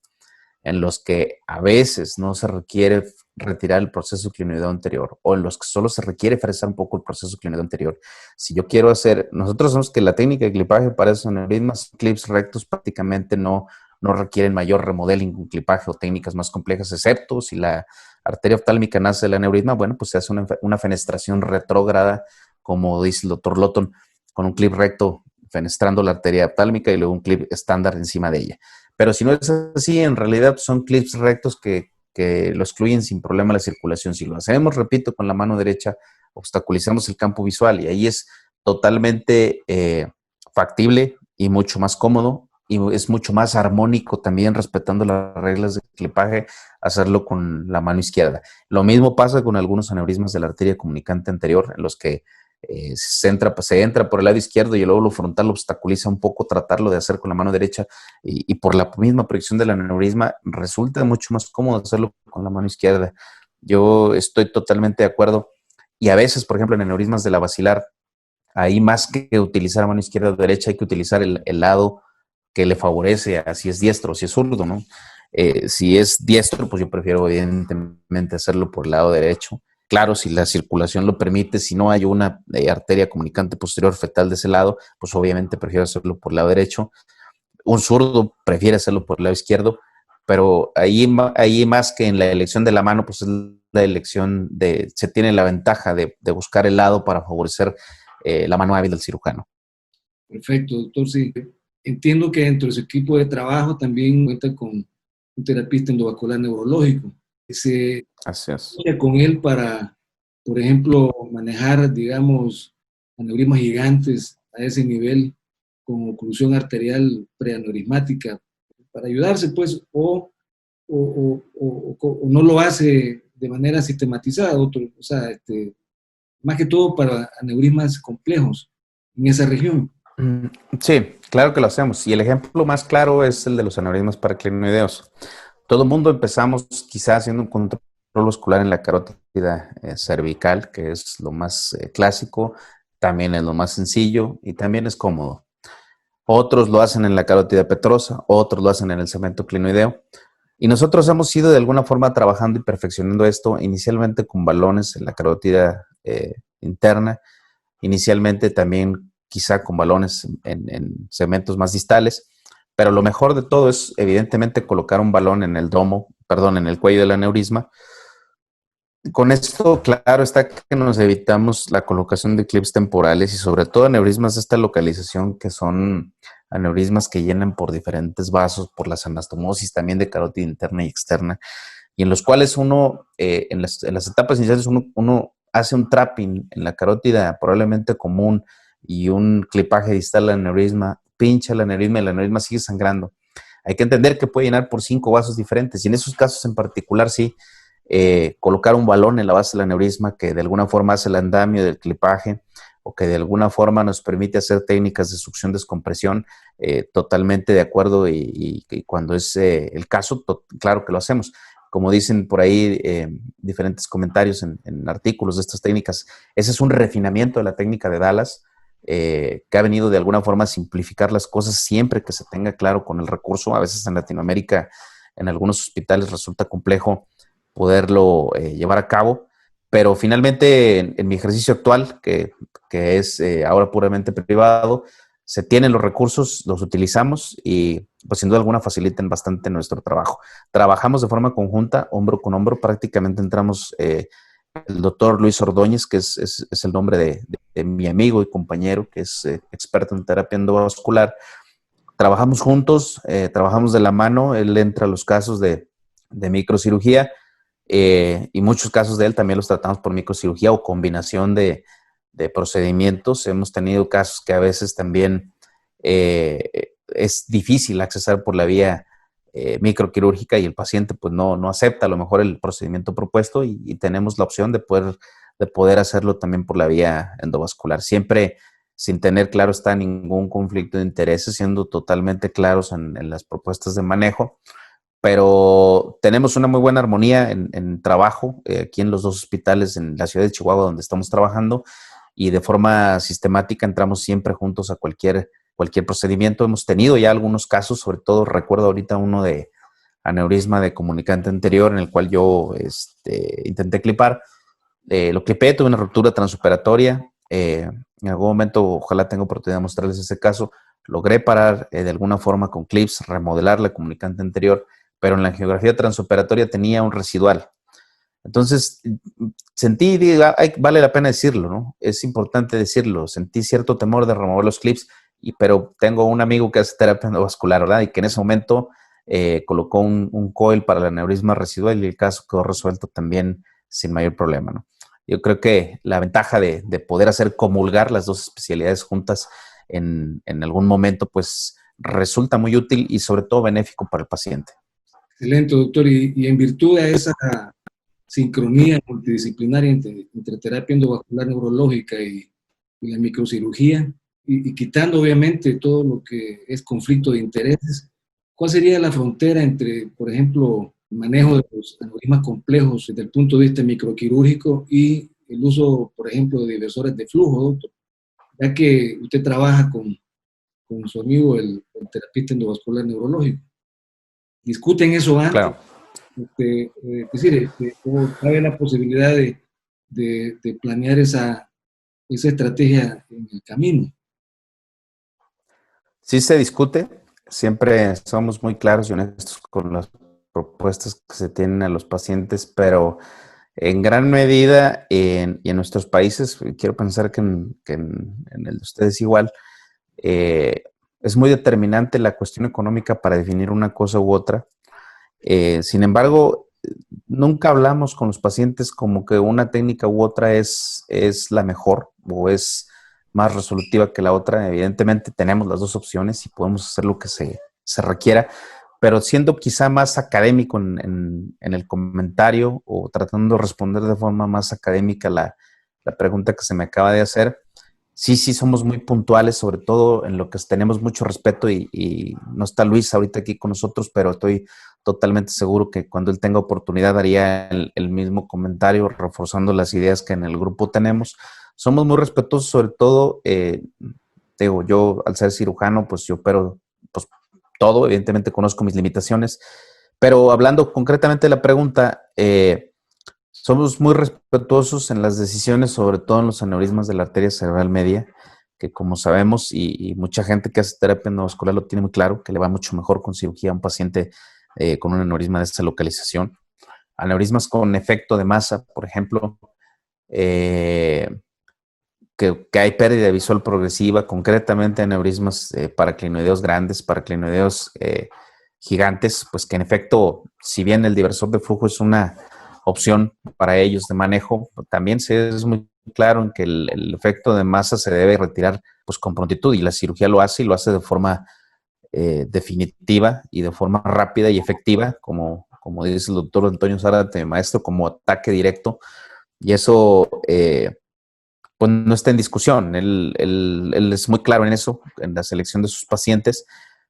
[SPEAKER 2] en los que a veces no se requiere retirar el proceso clinoideo anterior o en los que solo se requiere fresar un poco el proceso clinoideo anterior. Si yo quiero hacer, nosotros sabemos que la técnica de clipaje para esos aneurismas, clips rectos prácticamente no requieren mayor remodeling con clipaje o técnicas más complejas, excepto si la arteria oftálmica nace del aneurisma, bueno, pues se hace una fenestración retrógrada, como dice el doctor Lotton, con un clip recto fenestrando la arteria oftálmica y luego un clip estándar encima de ella. Pero si no es así, en realidad son clips rectos que lo excluyen sin problema la circulación. Si lo hacemos, repito, con la mano derecha, obstaculizamos el campo visual y ahí es totalmente factible y mucho más cómodo y es mucho más armónico también respetando las reglas de clipaje hacerlo con la mano izquierda. Lo mismo pasa con algunos aneurismas de la arteria comunicante anterior en los que se entra por el lado izquierdo y el lóbulo frontal lo obstaculiza un poco tratarlo de hacer con la mano derecha y por la misma proyección del aneurisma resulta mucho más cómodo hacerlo con la mano izquierda. Yo estoy totalmente de acuerdo y a veces, por ejemplo, en aneurismas de la basilar, ahí más que utilizar la mano izquierda o derecha hay que utilizar el lado que le favorece a si es diestro o si es zurdo, ¿no? Si es diestro, pues yo prefiero evidentemente hacerlo por el lado derecho. Claro, si la circulación lo permite, si no hay una arteria comunicante posterior fetal de ese lado, pues obviamente prefiero hacerlo por el lado derecho. Un zurdo prefiere hacerlo por el lado izquierdo, pero ahí más que en la elección de la mano, pues es la elección se tiene la ventaja de buscar el lado para favorecer la mano hábil del cirujano.
[SPEAKER 1] Perfecto, doctor. Sí, entiendo que dentro de su equipo de trabajo también cuenta con un terapista endovascular neurológico. Se asocia con él para, por ejemplo, manejar, digamos, aneurismas gigantes a ese nivel con oclusión arterial preaneurismática, para ayudarse, pues, o no lo hace de manera sistematizada, doctor. O sea, más que todo para aneurismas complejos en esa región.
[SPEAKER 2] Sí, claro que lo hacemos. Y el ejemplo más claro es el de los aneurismas paraclinoideos. Todo el mundo empezamos quizás haciendo un control vascular en la carótida cervical, que es lo más clásico, también es lo más sencillo y también es cómodo. Otros lo hacen en la carótida petrosa, otros lo hacen en el cemento clinoideo. Y nosotros hemos ido de alguna forma trabajando y perfeccionando esto, inicialmente con balones en la carótida interna, inicialmente también quizá con balones en segmentos más distales, pero lo mejor de todo es evidentemente colocar un balón en el en el cuello del aneurisma. Con esto, claro, está que nos evitamos la colocación de clips temporales y sobre todo aneurismas de esta localización que son aneurismas que llenan por diferentes vasos, por las anastomosis también de carótida interna y externa, y en los cuales uno, en las etapas iniciales, uno hace un trapping en la carótida probablemente común y un clipaje distal al aneurisma, pincha el aneurisma y el aneurisma sigue sangrando. Hay que entender que puede llenar por 5 vasos diferentes y en esos casos en particular sí, colocar un balón en la base del aneurisma que de alguna forma hace el andamio del clipaje o que de alguna forma nos permite hacer técnicas de succión descompresión, totalmente de acuerdo y cuando es el caso, claro que lo hacemos. Como dicen por ahí diferentes comentarios en artículos de estas técnicas, ese es un refinamiento de la técnica de Dallas, que ha venido de alguna forma a simplificar las cosas siempre que se tenga claro con el recurso. A veces en Latinoamérica, en algunos hospitales resulta complejo poderlo llevar a cabo, pero finalmente en mi ejercicio actual, que es ahora puramente privado, se tienen los recursos, los utilizamos y pues sin duda alguna facilitan bastante nuestro trabajo. Trabajamos de forma conjunta, hombro con hombro, prácticamente entramos el doctor Luis Ordóñez, que es el nombre de mi amigo y compañero, que es experto en terapia endovascular. Trabajamos juntos, trabajamos de la mano, él entra a los casos de microcirugía, y muchos casos de él también los tratamos por microcirugía o combinación de procedimientos. Hemos tenido casos que a veces también es difícil accesar por la vía microquirúrgica y el paciente pues no acepta a lo mejor el procedimiento propuesto y tenemos la opción de poder hacerlo también por la vía endovascular. Siempre sin tener claro está ningún conflicto de intereses, siendo totalmente claros en las propuestas de manejo, pero tenemos una muy buena armonía en trabajo aquí en los dos hospitales en la ciudad de Chihuahua donde estamos trabajando y de forma sistemática entramos siempre juntos a cualquier procedimiento. Hemos tenido ya algunos casos, sobre todo recuerdo ahorita uno de aneurisma de comunicante anterior en el cual yo intenté clipar. Lo clipé, tuve una ruptura transoperatoria. En algún momento, ojalá tenga oportunidad de mostrarles ese caso. Logré parar de alguna forma con clips, remodelar la comunicante anterior, pero en la angiografía transoperatoria tenía un residual. Entonces, sentí, vale la pena decirlo, ¿no? Es importante decirlo. Sentí cierto temor de remover los clips, pero tengo un amigo que hace terapia endovascular, ¿verdad? Y que en ese momento colocó un coil para el aneurisma residual y el caso quedó resuelto también sin mayor problema, ¿no? Yo creo que la ventaja de poder hacer comulgar las dos especialidades juntas en algún momento, pues resulta muy útil y sobre todo benéfico para el paciente.
[SPEAKER 1] Excelente, doctor. Y en virtud de esa sincronía multidisciplinaria entre terapia endovascular neurológica y la microcirugía, y quitando obviamente todo lo que es conflicto de intereses, ¿cuál sería la frontera entre, por ejemplo, el manejo de los aneurismas complejos desde el punto de vista microquirúrgico y el uso, por ejemplo, de diversores de flujo, doctor? Ya que usted trabaja con su amigo, el terapista endovascular neurológico. ¿Discuten eso antes?
[SPEAKER 2] Claro.
[SPEAKER 1] Es decir, ¿cabe la posibilidad de planear esa estrategia en el camino?
[SPEAKER 2] Sí se discute, siempre somos muy claros y honestos con las propuestas que se tienen a los pacientes, pero en gran medida y en nuestros países, quiero pensar que en el de ustedes igual, es muy determinante la cuestión económica para definir una cosa u otra. Sin embargo, nunca hablamos con los pacientes como que una técnica u otra es la mejor o es más resolutiva que la otra. Evidentemente tenemos las dos opciones y podemos hacer lo que se requiera, pero siendo quizá más académico en el comentario o tratando de responder de forma más académica la pregunta que se me acaba de hacer, sí somos muy puntuales, sobre todo en lo que tenemos mucho respeto y no está Luis ahorita aquí con nosotros, pero estoy totalmente seguro que cuando él tenga oportunidad haría el mismo comentario, reforzando las ideas que en el grupo tenemos. Somos muy respetuosos, sobre todo, digo, yo al ser cirujano, pues yo opero pues, todo, evidentemente conozco mis limitaciones, pero hablando concretamente de la pregunta, somos muy respetuosos en las decisiones, sobre todo en los aneurismas de la arteria cerebral media, que como sabemos, y mucha gente que hace terapia endovascular lo tiene muy claro, que le va mucho mejor con cirugía a un paciente con un aneurisma de esta localización. Aneurismas con efecto de masa, por ejemplo, eh, que hay pérdida visual progresiva, concretamente aneurismas paraclinoideos grandes, paraclinoideos gigantes, pues que en efecto, si bien el diversor de flujo es una opción para ellos de manejo, también se es muy claro en que el efecto de masa se debe retirar pues con prontitud y la cirugía lo hace y lo hace de forma definitiva y de forma rápida y efectiva, como dice el doctor Antonio Zárate, maestro, como ataque directo, y eso pues no está en discusión. Él es muy claro en eso, en la selección de sus pacientes,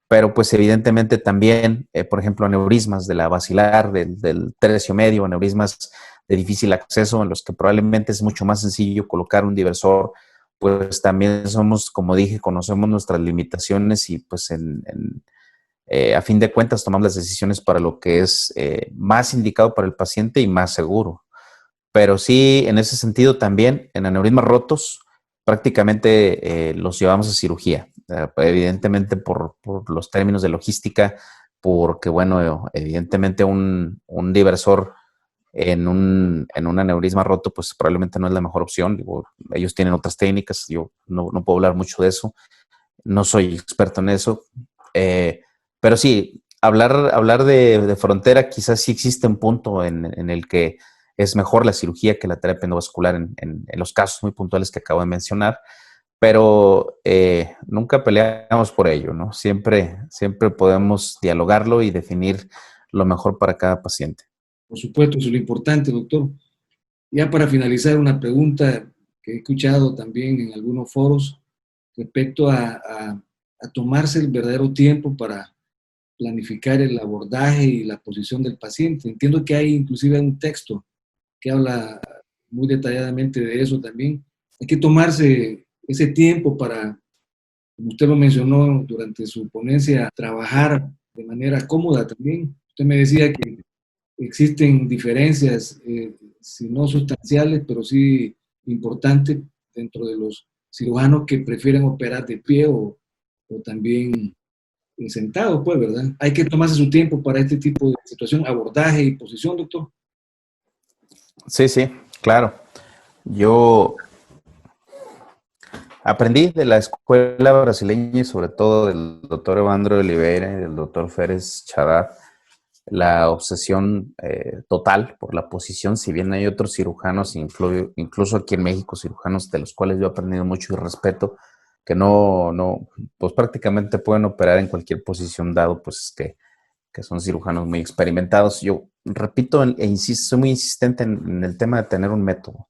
[SPEAKER 2] pero pues evidentemente también, por ejemplo, aneurismas de la basilar, del tercio medio, aneurismas de difícil acceso, en los que probablemente es mucho más sencillo colocar un diversor, pues también somos, como dije, conocemos nuestras limitaciones y pues a fin de cuentas tomamos las decisiones para lo que es más indicado para el paciente y más seguro. Pero sí, en ese sentido también, en aneurismas rotos, prácticamente los llevamos a cirugía. Evidentemente por los términos de logística, porque, bueno, evidentemente un diversor en un aneurisma roto, pues probablemente no es la mejor opción. Digo, ellos tienen otras técnicas, yo no puedo hablar mucho de eso, no soy experto en eso. Pero sí, hablar de frontera, quizás sí existe un punto en el que es mejor la cirugía que la terapia endovascular en los casos muy puntuales que acabo de mencionar, pero nunca peleamos por ello, ¿no? Siempre podemos dialogarlo y definir lo mejor para cada paciente.
[SPEAKER 1] Por supuesto, eso es lo importante, doctor. Ya para finalizar, una pregunta que he escuchado también en algunos foros respecto a tomarse el verdadero tiempo para planificar el abordaje y la posición del paciente. Entiendo que hay inclusive un texto que habla muy detalladamente de eso también. Hay que tomarse ese tiempo para, como usted lo mencionó durante su ponencia, trabajar de manera cómoda también. Usted me decía que existen diferencias, si no sustanciales, pero sí importantes dentro de los cirujanos que prefieren operar de pie o también sentados, pues, ¿verdad? Hay que tomarse su tiempo para este tipo de situación, abordaje y posición, doctor.
[SPEAKER 2] Sí, claro. Yo aprendí de la escuela brasileña y sobre todo del doctor Evandro Oliveira y del doctor Férez Chadat, la obsesión total por la posición, si bien hay otros cirujanos, incluso aquí en México, cirujanos de los cuales yo he aprendido mucho y respeto, que pues prácticamente pueden operar en cualquier posición dado, pues que son cirujanos muy experimentados. Yo repito e insisto, soy muy insistente en el tema de tener un método.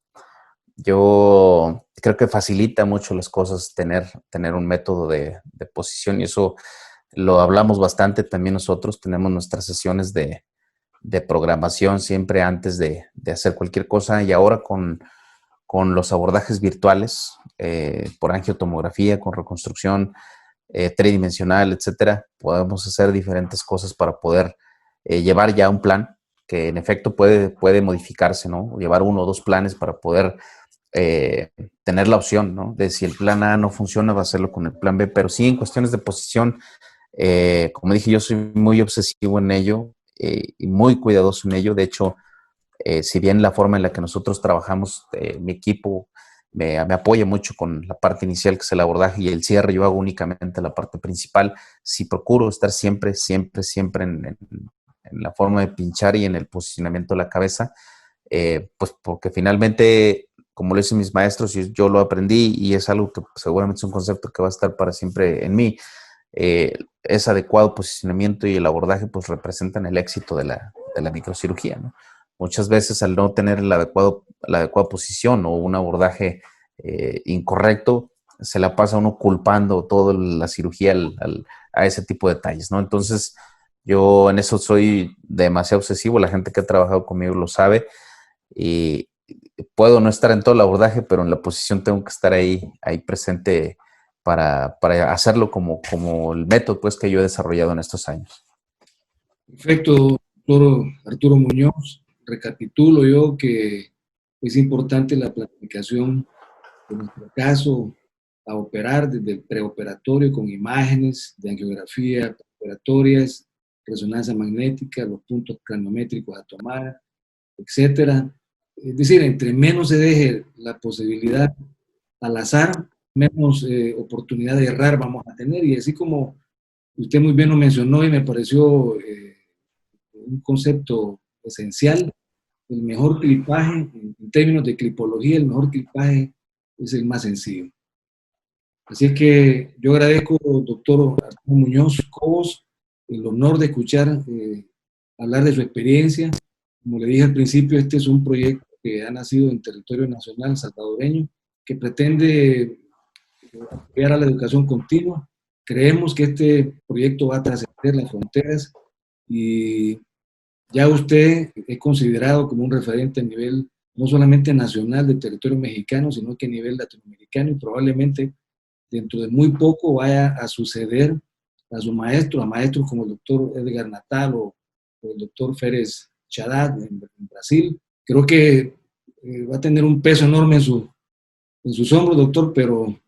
[SPEAKER 2] Yo creo que facilita mucho las cosas tener un método de posición y eso lo hablamos bastante también nosotros. Tenemos nuestras sesiones de programación siempre antes de hacer cualquier cosa y ahora con los abordajes virtuales por angiotomografía, con reconstrucción tridimensional, etcétera, podemos hacer diferentes cosas para poder llevar ya un plan que en efecto puede modificarse, ¿no? Llevar uno o dos planes para poder tener la opción, ¿no? De si el plan A no funciona, va a hacerlo con el plan B, pero sí en cuestiones de posición, como dije, yo soy muy obsesivo en ello y muy cuidadoso en ello. De hecho, si bien la forma en la que nosotros trabajamos, mi equipo me apoya mucho con la parte inicial, que es el abordaje y el cierre, yo hago únicamente la parte principal. Si procuro estar siempre en la forma de pinchar y en el posicionamiento de la cabeza, pues porque finalmente, como lo dicen mis maestros, y yo lo aprendí y es algo que seguramente es un concepto que va a estar para siempre en mí, ese adecuado posicionamiento y el abordaje pues representan el éxito de la microcirugía, ¿no? Muchas veces al no tener la adecuada posición o un abordaje incorrecto, se la pasa uno culpando toda la cirugía a ese tipo de detalles, ¿no? Entonces, yo en eso soy demasiado obsesivo, la gente que ha trabajado conmigo lo sabe, y puedo no estar en todo el abordaje, pero en la posición tengo que estar ahí presente para hacerlo como el método pues, que yo he desarrollado en estos años.
[SPEAKER 1] Perfecto, doctor Arturo Muñoz. Recapitulo yo que es importante la planificación, en nuestro caso, a operar desde el preoperatorio con imágenes de angiografía operatorias, resonancia magnética, los puntos craniométricos a tomar, etcétera. Es decir, entre menos se deje la posibilidad al azar, menos oportunidad de errar vamos a tener. Y así como usted muy bien lo mencionó y me pareció un concepto esencial, el mejor clipaje, en términos de clipología, el mejor clipaje es el más sencillo. Así que yo agradezco, doctor Arturo Muñoz Cobos, el honor de escuchar hablar de su experiencia. Como le dije al principio, este es un proyecto que ha nacido en territorio nacional salvadoreño, que pretende apoyar a la educación continua. Creemos que este proyecto va a trascender las fronteras y ya usted es considerado como un referente a nivel no solamente nacional del territorio mexicano, sino que a nivel latinoamericano, y probablemente dentro de muy poco vaya a suceder a su maestro, a maestros como el doctor Edgar Natal o el doctor Férez Chadat en Brasil. Creo que va a tener un peso enorme en sus hombros, doctor, pero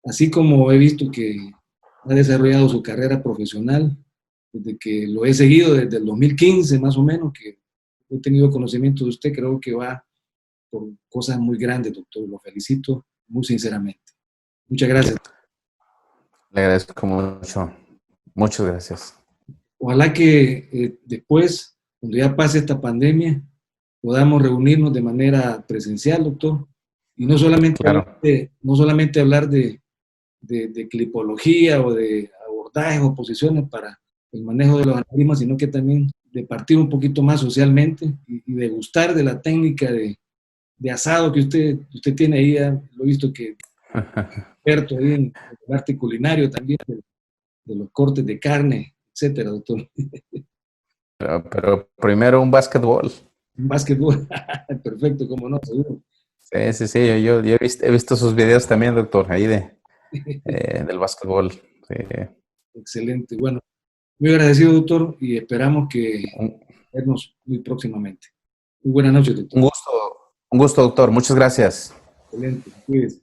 [SPEAKER 1] así como he visto que ha desarrollado su carrera profesional, desde que lo he seguido desde el 2015 más o menos, que he tenido conocimiento de usted, creo que va por cosas muy grandes, doctor. Lo felicito muy sinceramente. Muchas gracias.
[SPEAKER 2] Le agradezco mucho. Muchas gracias.
[SPEAKER 1] Ojalá que después, cuando ya pase esta pandemia, podamos reunirnos de manera presencial, doctor, y no solamente
[SPEAKER 2] Claro.
[SPEAKER 1] hablar de clipología o de abordajes o posiciones para el manejo de los aneurismas, sino que también de partir un poquito más socialmente y de gustar de la técnica de asado que usted tiene ahí. Lo he visto que experto ahí en el arte culinario también, de los cortes de carne, etcétera, doctor.
[SPEAKER 2] Pero primero un básquetbol.
[SPEAKER 1] Un básquetbol, perfecto, como no, seguro.
[SPEAKER 2] Sí, yo he visto sus videos también, doctor, ahí del básquetbol. Sí.
[SPEAKER 1] Excelente. Bueno, muy agradecido, doctor, y esperamos que vernos muy próximamente. Muy buenas noches, doctor.
[SPEAKER 2] Un gusto, doctor. Muchas gracias.
[SPEAKER 1] Excelente. Cuídese.